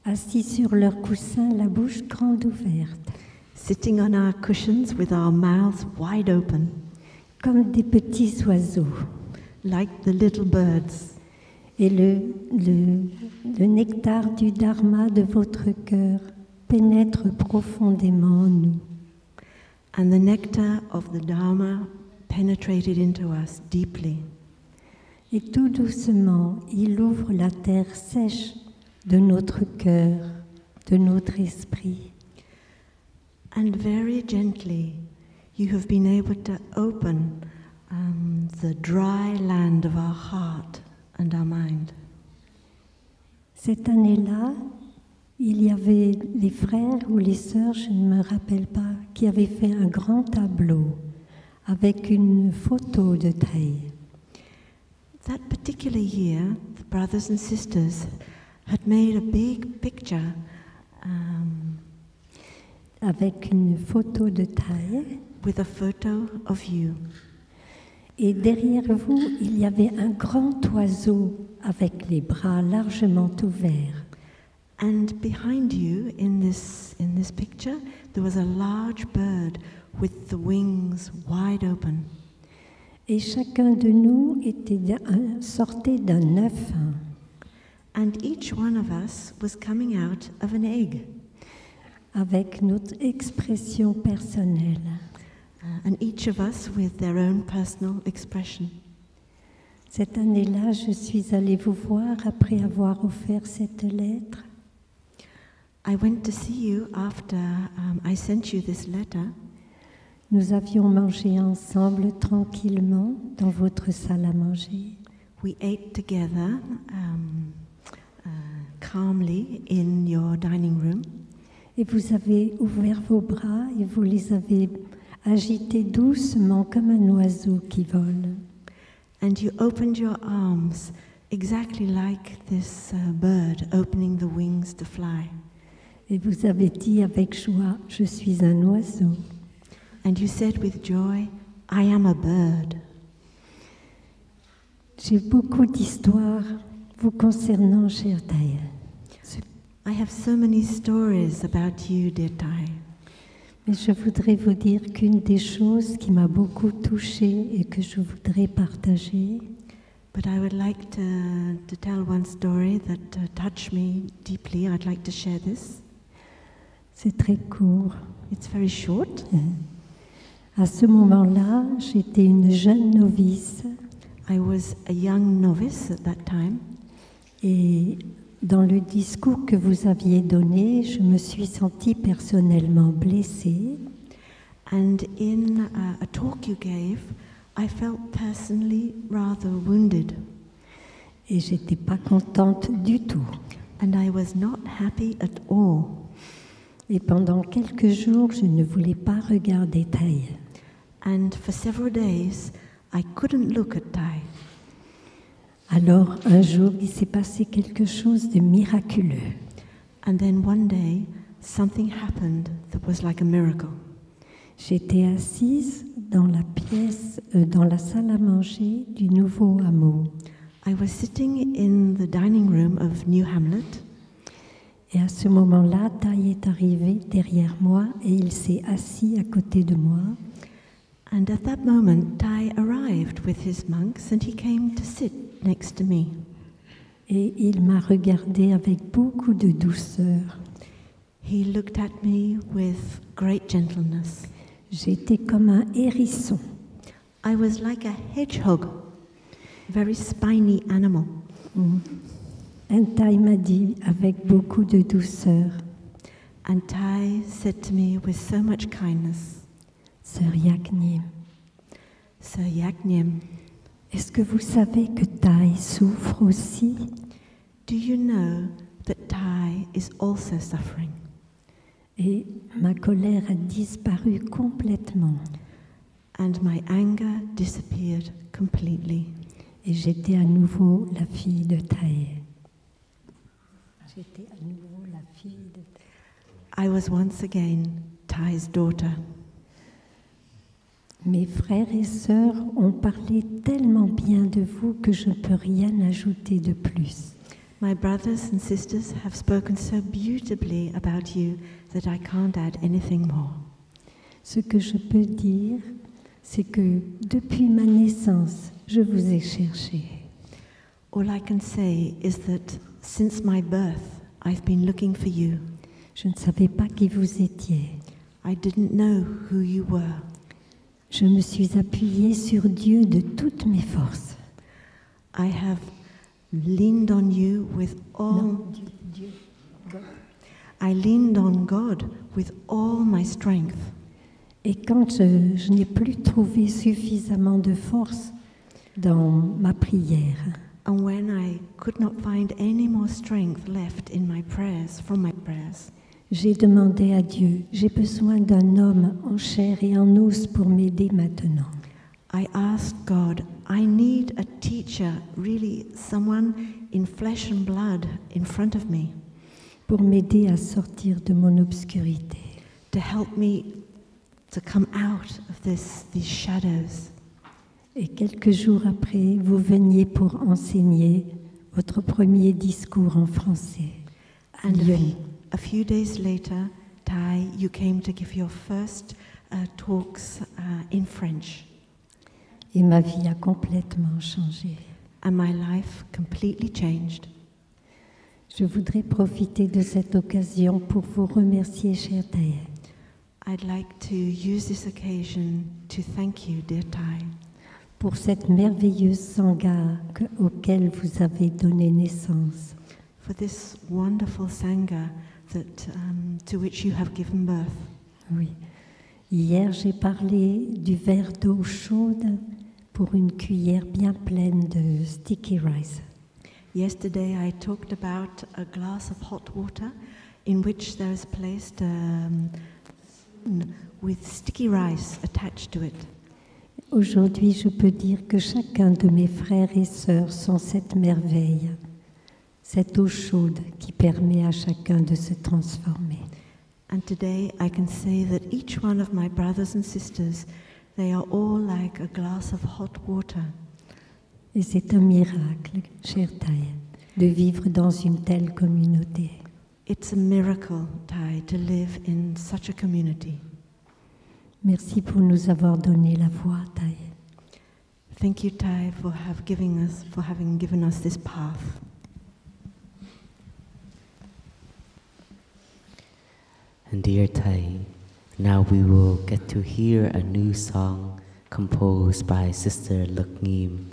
Assis sur leur coussin, la bouche grande ouverte. Sitting on our cushions with our mouths wide open. Comme des petits oiseaux. Like the little birds. Et le nectar du Dharma de votre cœur pénètre profondément en nous. And the nectar of the Dharma penetrated into us deeply. Et tout doucement, il ouvre la terre sèche de notre cœur, de notre esprit. And very gently, you have been able to open the dry land of our heart and our mind. Cette année-là, il y avait les frères ou les sœurs, je ne me rappelle pas, qui avaient fait un grand tableau avec une photo de Thầy. That particular year, the brothers and sisters had made a big picture avec une photo de Thầy. With a photo of you. Et derrière vous, il y avait un grand oiseau avec les bras largement ouverts. And behind you, in this this picture, there was a large bird with the wings wide open. Et chacun de nous sortait d'un œuf. And each one of us was coming out of an egg. Avec notre expression personnelle. And each of us with their own personal expression. Cette année-là, je suis allée vous voir après avoir offert cette lettre. I went to see you after I sent you this letter. Nous avions mangé ensemble tranquillement dans votre salle à manger. We ate together calmly in your dining room. Et vous avez ouvert vos bras et vous les avez agités doucement comme un oiseau qui vole. And you opened your arms exactly like this bird opening the wings to fly. Et vous avez dit avec joie, je suis un oiseau. And you said with joy, I am a bird. J'ai beaucoup d'histoires vous concernant, cher Thầy. I have so many stories about you, dear Thai. Mais je voudrais vous dire qu'une des choses qui m'a beaucoup touchée et que je voudrais partager, But I would like to tell one story that touched me deeply. I'd like to share this. c'est très court. It's very short. À ce moment-là, j'étais une jeune novice. I was a young novice at that time. Et dans le discours que vous aviez donné, je me suis sentie personnellement blessée. And in a talk you gave, I felt personally rather wounded. Et j'étais pas contente du tout. And I was not happy at all. Et pendant quelques jours, je ne voulais pas regarder Thầy. And for several days, I couldn't look at Thai. Alors, un jour, il s'est passé quelque chose de miraculeux. And then one day, something happened that was like a miracle. J'étais assise dans la pièce, dans la salle à manger du nouveau hameau. I was sitting in the dining room of New Hamlet. Et à ce moment-là, Thầy est arrivé derrière moi et il s'est assis à côté de moi. And at that moment, Thai arrived with his monks and he came to sit next to me. Et il m'a regardé avec beaucoup de douceur. He looked at me with great gentleness. J'étais comme un hérisson. I was like a hedgehog, very spiny animal. Et Thầy m'a dit avec beaucoup de douceur, And Thai said to me with so much kindness, Sr Giac Nghiem, Sr Giac Nghiem, est-ce que vous savez que Thầy souffre aussi? do you know that Thai is also suffering? Et ma colère a disparu complètement. And my anger disappeared completely. Et j'étais à nouveau la fille de Thầy. J'étais à nouveau la fille de Thầy. I was once again Thai's daughter. Mes frères et sœurs ont parlé tellement bien de vous que je ne peux rien ajouter de plus. My brothers and sisters have spoken so beautifully about you that I can't add anything more. Ce que je peux dire, c'est que depuis ma naissance, je vous ai cherché. All I can say is that since my birth, I've been looking for you. Je ne savais pas qui vous étiez. I didn't know who you were. Je me suis appuyée sur Dieu de toutes mes forces. I have leaned on you with all. Non, Dieu, God. I leaned on God with all my strength. Et quand je n'ai plus trouvé suffisamment de force dans ma prière, And when I could not find any more strength left in my prayers, from my prayers, j'ai demandé à Dieu, j'ai besoin d'un homme en chair et en os pour m'aider maintenant. I asked God, I need a teacher, really someone in flesh and blood in front of me, Pour m'aider à sortir de mon obscurité. to help me to come out of these shadows. Et quelques jours après, vous veniez pour enseigner votre premier discours en français à And Lyon. a few days later, Thai, you came to give your first talks in French. Et ma vie a complètement changé. And my life completely changed. Je voudrais profiter de cette occasion pour vous remercier, cher Thầy. I'd like to use this occasion to thank you, dear Thai, pour cette merveilleuse sangha auquel vous avez donné naissance. for this wonderful sangha to which you have given birth. Oui. Hier, j'ai parlé du verre d'eau chaude pour une cuillère bien pleine de sticky rice. Yesterday I talked about a glass of hot water in which there is placed with sticky rice attached to it. Aujourd'hui, je peux dire que chacun de mes frères et sœurs sont cette merveille, cette eau chaude qui permet à chacun de se transformer. And today I can say that each one of my brothers and sisters, they are all like a glass of hot water. Et c'est un miracle, cher Thai, de vivre dans une telle communauté. It's a miracle, Thai, to live in such a community. Merci pour nous avoir donné la voix, Thai. Thank you, Thai, for having given us this path. And dear Thầy, now we will get to hear a new song composed by Sr Luc Nghiem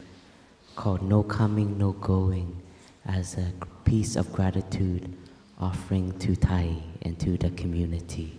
called No Coming, No Going, as a piece of gratitude offering to Thầy and to the community.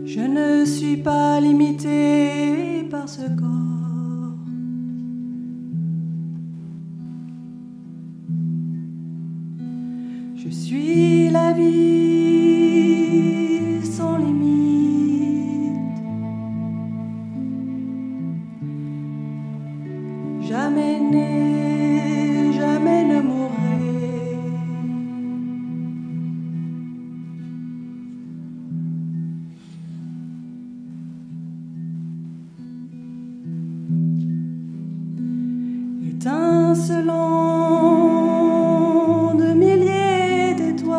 Je ne suis pas limitée par ce corps. Je suis la vie sans limite. Jamais né, jamais ne mourrai. Étincelant de milliers d'étoiles,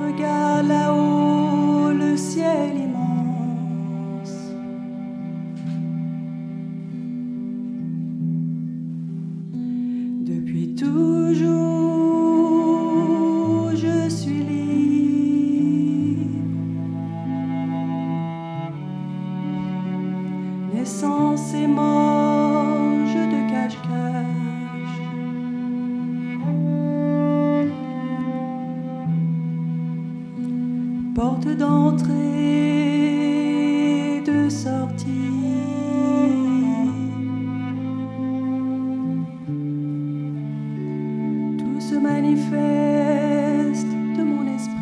regarde là-haut le ciel immense. Depuis toujours, je suis libre. Naissance et mort, jeu de cache-cache. Porte d'entrée, de sortie. Tout se manifeste de mon esprit.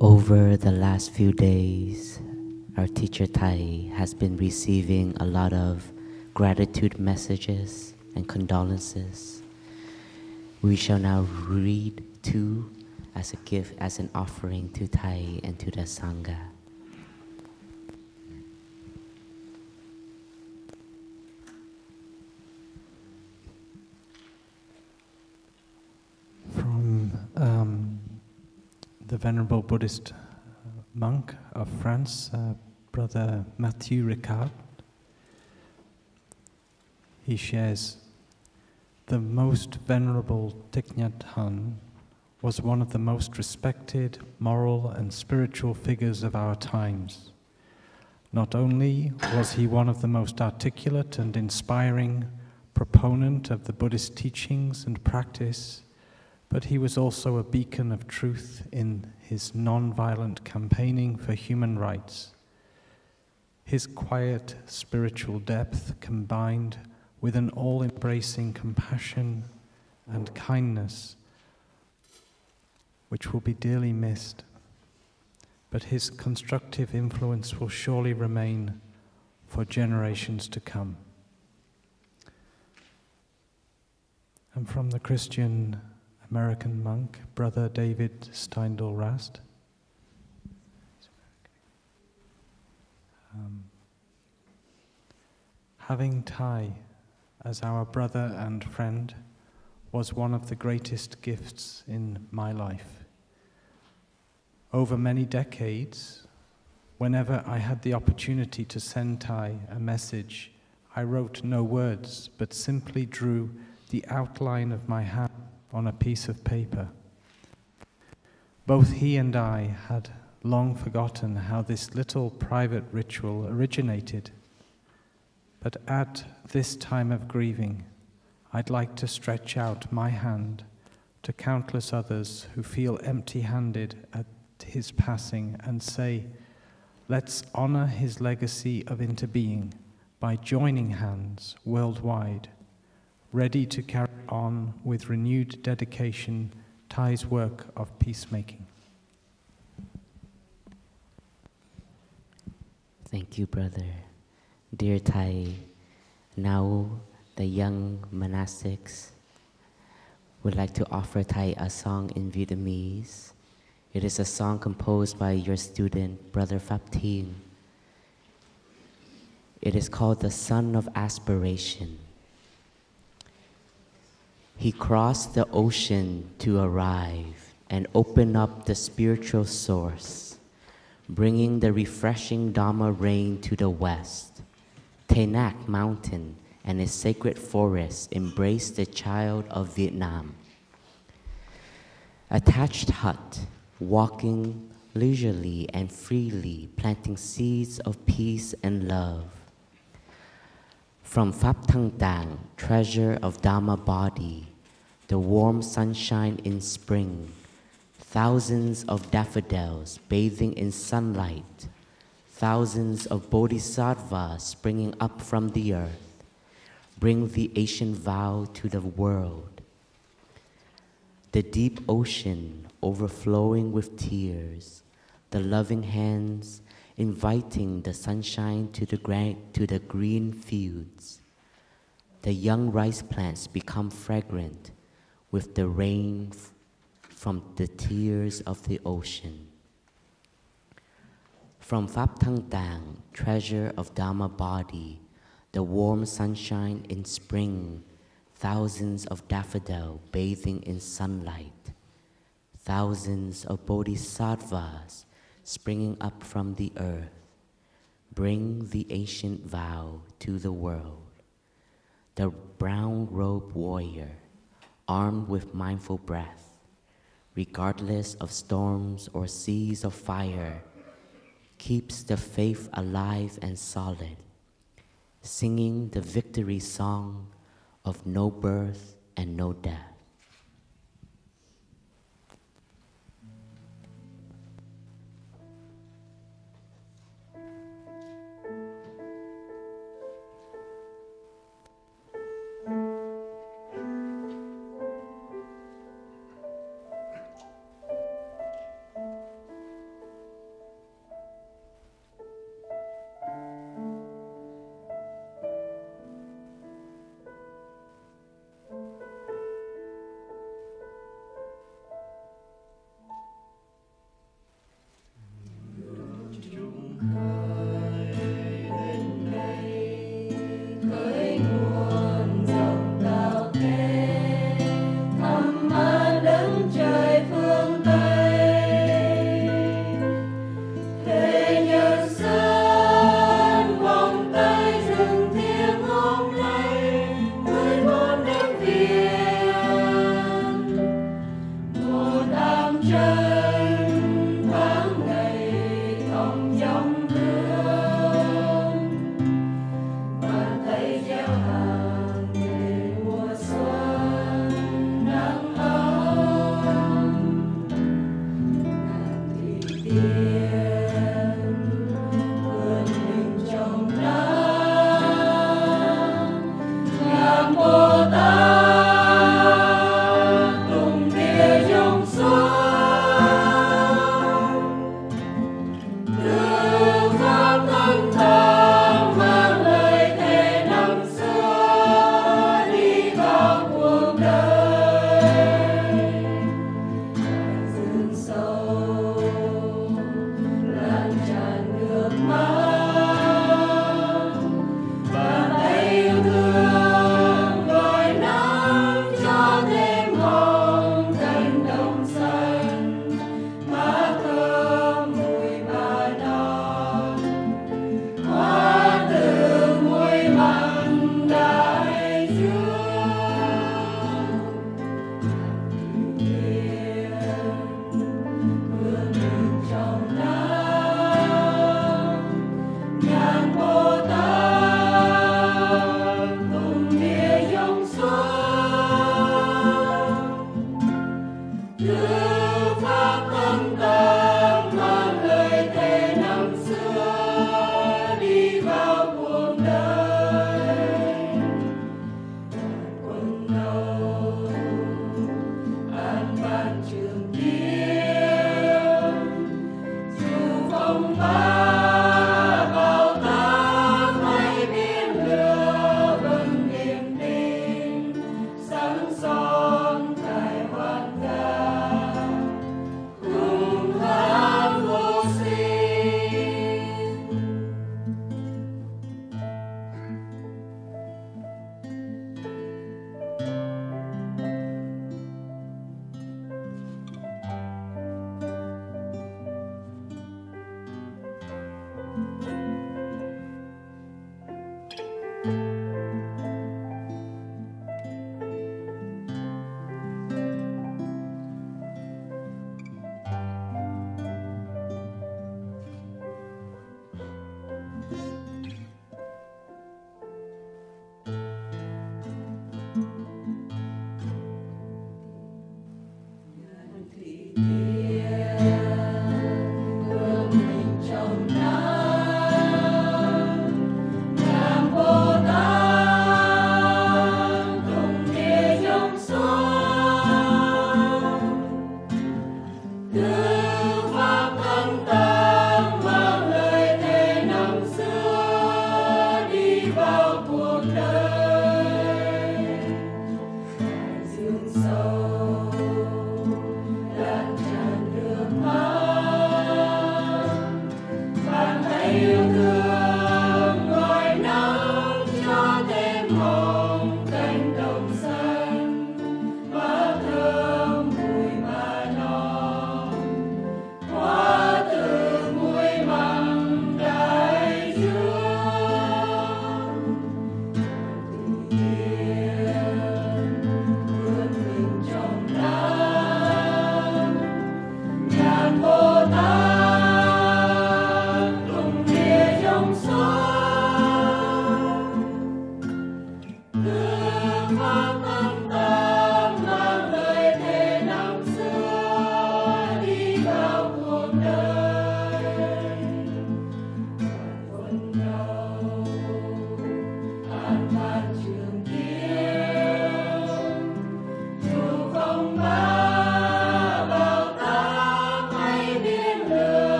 Over the last few days, our teacher Thầy has been receiving a lot of gratitude messages and condolences. We shall now read two as a gift, as an offering to Thầy and to the Sangha. From the Venerable Buddhist monk of France, Brother Matthieu Ricard. He shares, the most venerable Thich Nhat Hanh was one of the most respected moral and spiritual figures of our times. Not only was he one of the most articulate and inspiring proponent of the Buddhist teachings and practice, but he was also a beacon of truth in his non-violent campaigning for human rights. His quiet spiritual depth combined with an all-embracing compassion and kindness, which will be dearly missed, but his constructive influence will surely remain for generations to come. And from the Christian American monk, Brother David Steindl-Rast. Having Thai as our brother and friend was one of the greatest gifts in my life. Over many decades, whenever I had the opportunity to send Thai a message, I wrote no words, but simply drew the outline of my hand on a piece of paper. Both he and I had long forgotten how this little private ritual originated, but at this time of grieving, I'd like to stretch out my hand to countless others who feel empty-handed at his passing and say, let's honor his legacy of interbeing by joining hands worldwide, ready to carry on with renewed dedication Thai's work of peacemaking. Thank you, brother. Dear Thầy, now the young monastics would like to offer Thầy a song in Vietnamese. It is a song composed by your student, Brother Phap Thien. It is called the Son of Aspiration. He crossed the ocean to arrive and open up the spiritual source, bringing the refreshing Dharma rain to the west. Thich Nhat Mountain and its sacred forest embraced the child of Vietnam. A thatched hut, walking leisurely and freely, planting seeds of peace and love. From Phap Thang Tang, treasure of Dharma body, the warm sunshine in spring, thousands of daffodils bathing in sunlight, thousands of bodhisattvas springing up from the earth, bring the ancient vow to the world. The deep ocean overflowing with tears, the loving hands inviting the sunshine to the green fields. The young rice plants become fragrant with the rain from the tears of the ocean. From Phap Thang Tang, treasure of Dharma body, the warm sunshine in spring, thousands of daffodils bathing in sunlight, thousands of bodhisattvas springing up from the earth, bring the ancient vow to the world. The brown-robed warrior, armed with mindful breath, regardless of storms or seas of fire, keeps the faith alive and solid, singing the victory song of no birth and no death. Son cài hoàn ca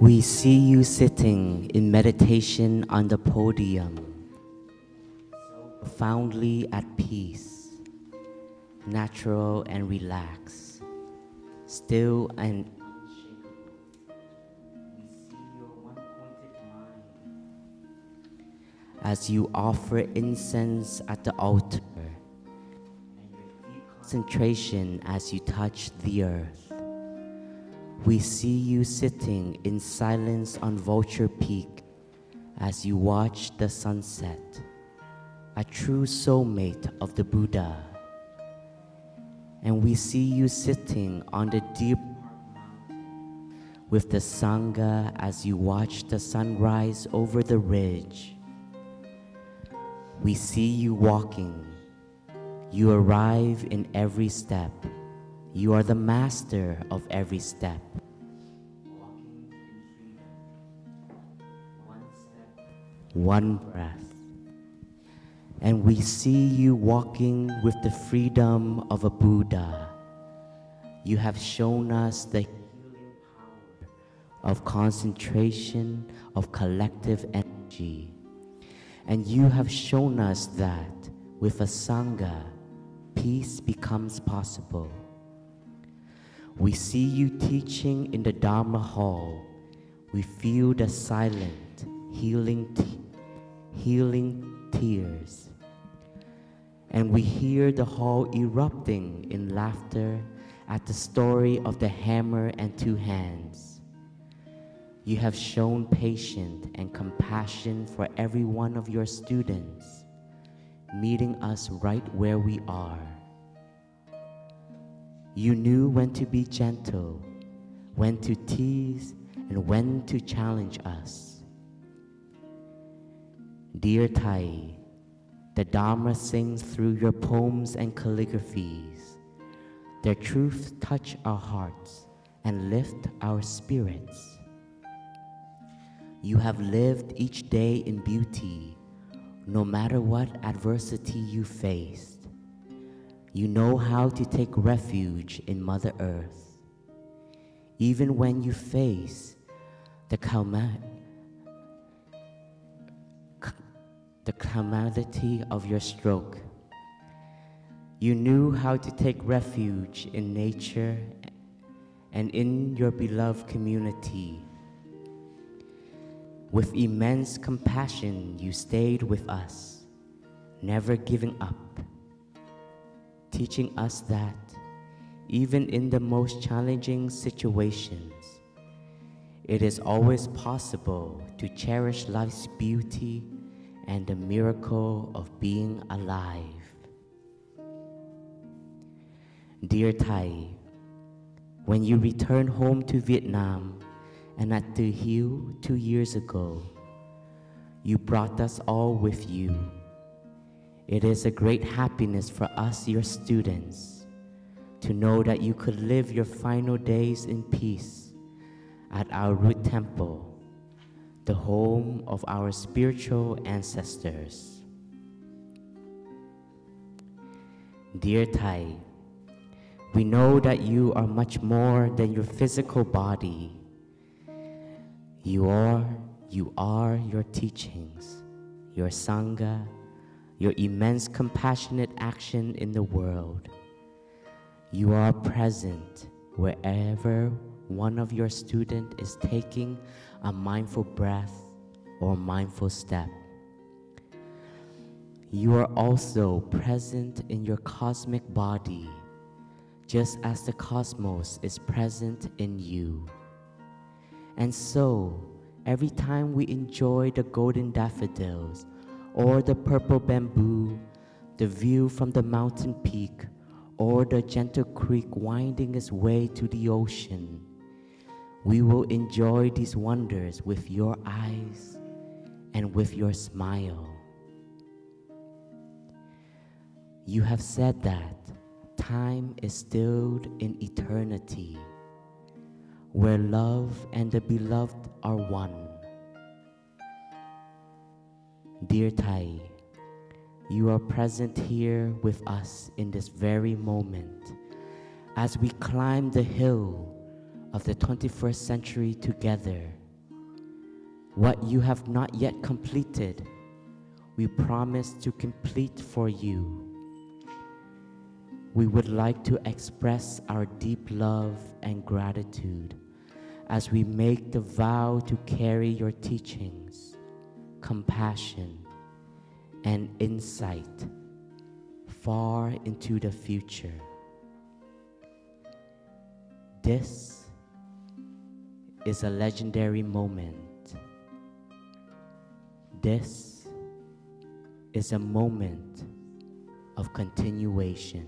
We see you sitting in meditation on the podium, profoundly at peace, natural and relaxed, still and unshakable. We see your one-pointed mind as you offer incense at the altar, and your deep concentration as you touch the earth. We see you sitting in silence on Vulture Peak as you watch the sunset, a true soulmate of the Buddha. And we see you sitting on the deep mountain with the Sangha as you watch the sunrise over the ridge. We see you walking. You arrive in every step. You are the master of every step. Walking in freedom, one step, one breath. And we see you walking with the freedom of a Buddha. You have shown us the healing power of concentration, of collective energy. And you have shown us that with a Sangha, peace becomes possible. We see you teaching in the Dharma hall. We feel the silent, healing tears. And we hear the hall erupting in laughter at the story of the hammer and two hands. You have shown patience and compassion for every one of your students, meeting us right where we are. You knew when to be gentle, when to tease, and when to challenge us. Dear Thầy, the Dharma sings through your poems and calligraphies. Their truths touch our hearts and lift our spirits. You have lived each day in beauty, no matter what adversity you faced. You know how to take refuge in Mother Earth. Even when you face the calamity of your stroke, you knew how to take refuge in nature and in your beloved community. With immense compassion, you stayed with us, never giving up, teaching us that even in the most challenging situations, it is always possible to cherish life's beauty and the miracle of being alive. Dear Thầy, when you returned home to Vietnam and at Sr Hieu 2 years ago, you brought us all with you. It is a great happiness for us, your students, to know that you could live your final days in peace at our root temple, the home of our spiritual ancestors. Dear Thầy, we know that you are much more than your physical body. You are your teachings, your Sangha, your immense compassionate action in the world. You are present wherever one of your students is taking a mindful breath or mindful step. You are also present in your cosmic body, just as the cosmos is present in you. And so, every time we enjoy the golden daffodils or the purple bamboo, the view from the mountain peak, or the gentle creek winding its way to the ocean, we will enjoy these wonders with your eyes and with your smile. You have said that time is stilled in eternity, where love and the beloved are one. Dear Thầy, you are present here with us in this very moment as we climb the hill of the 21st century together, What you have not yet completed, we promise to complete for you. We would like to express our deep love and gratitude as we make the vow to carry your teachings, compassion, and insight far into the future. This is a legendary moment. This is a moment of continuation.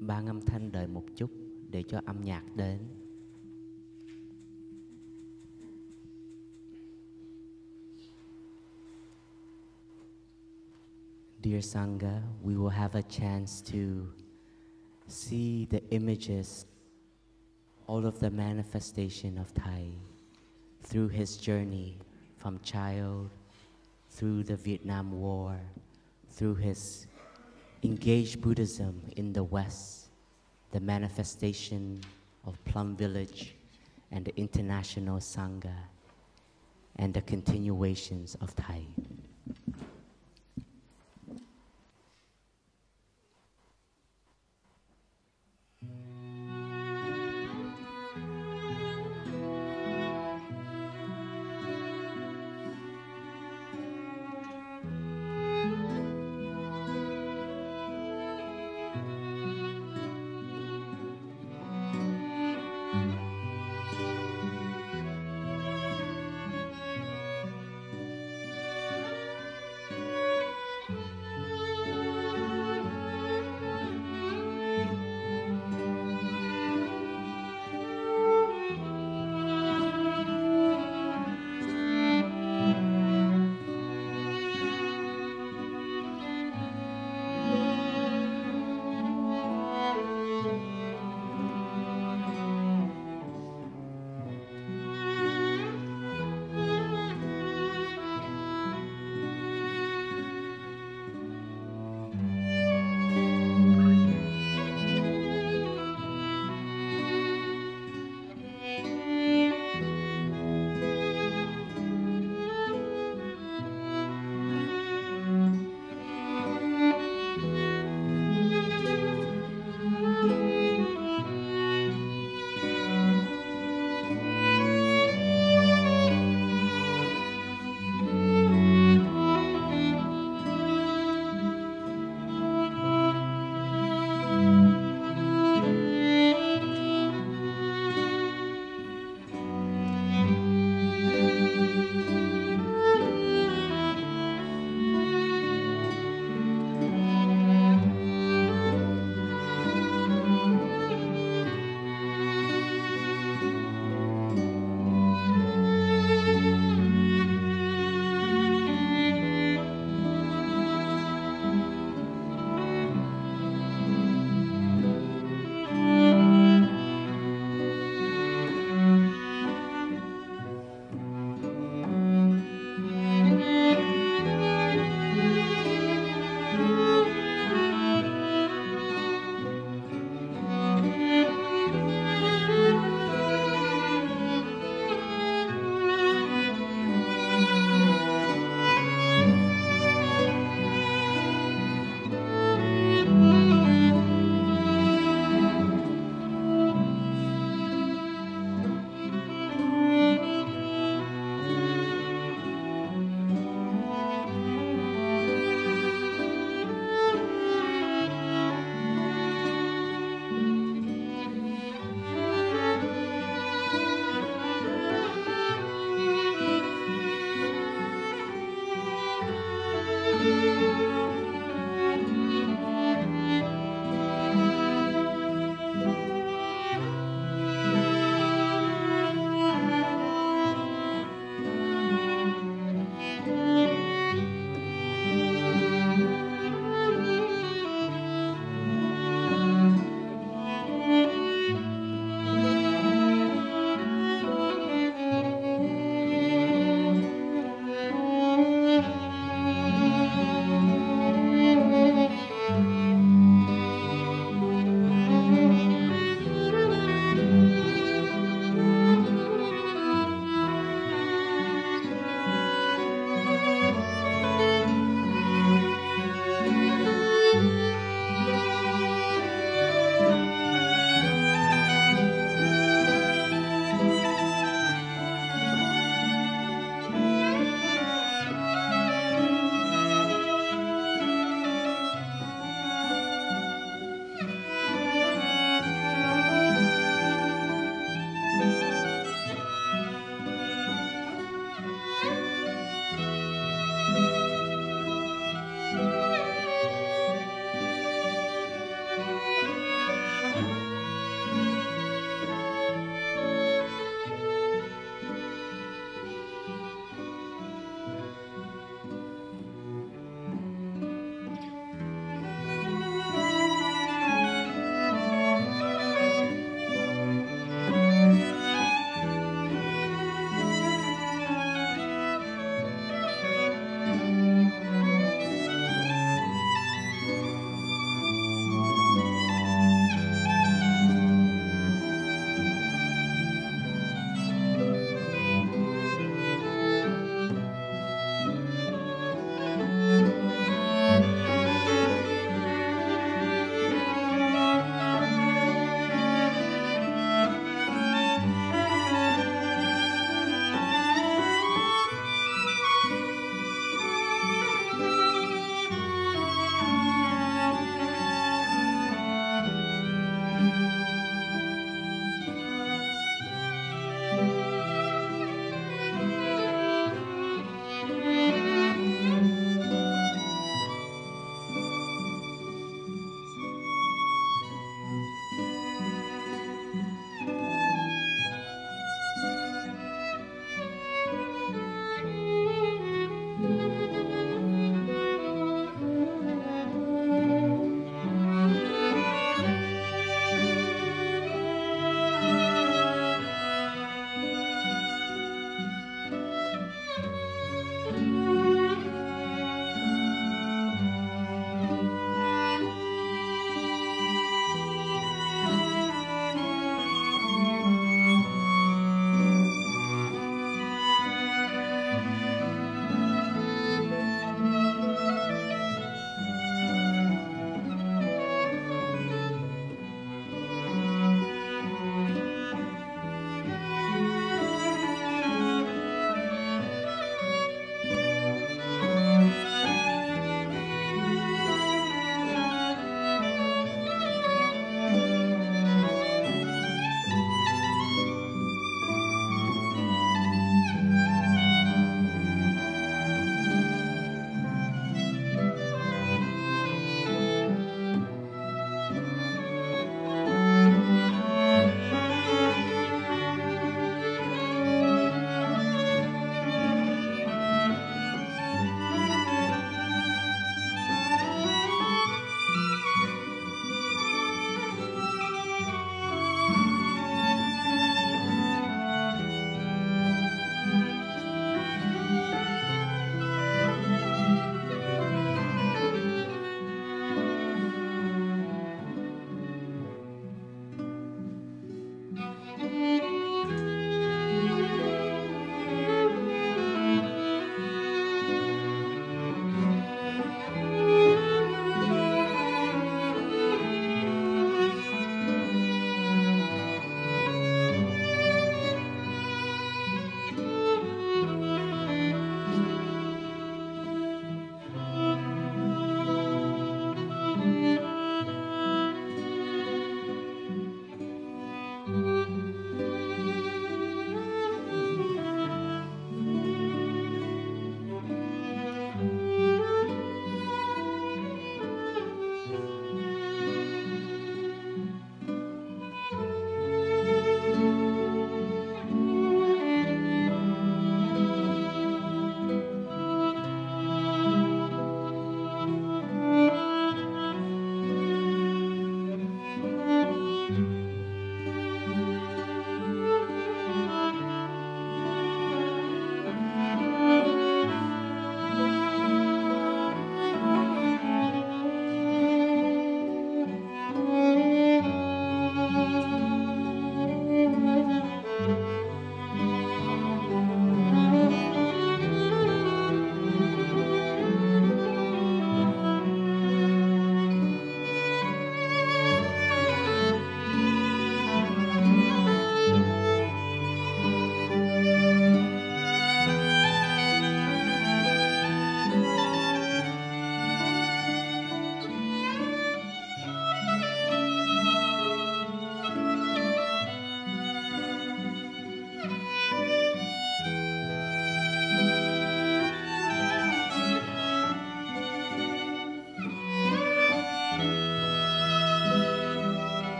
Ban âm thanh đợi một chút để cho âm nhạc đến. Dear Sangha, we will have a chance to see the images, all of the manifestation of Thầy through his journey from child, through the Vietnam War, through his engaged Buddhism in the West, the manifestation of Plum Village and the international Sangha, and the continuations of Thầy.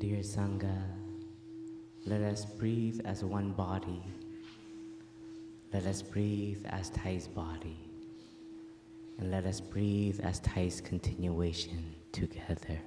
Dear Sangha, let us breathe as one body. Let us breathe as Thay's body. And let us breathe as Thay's continuation together.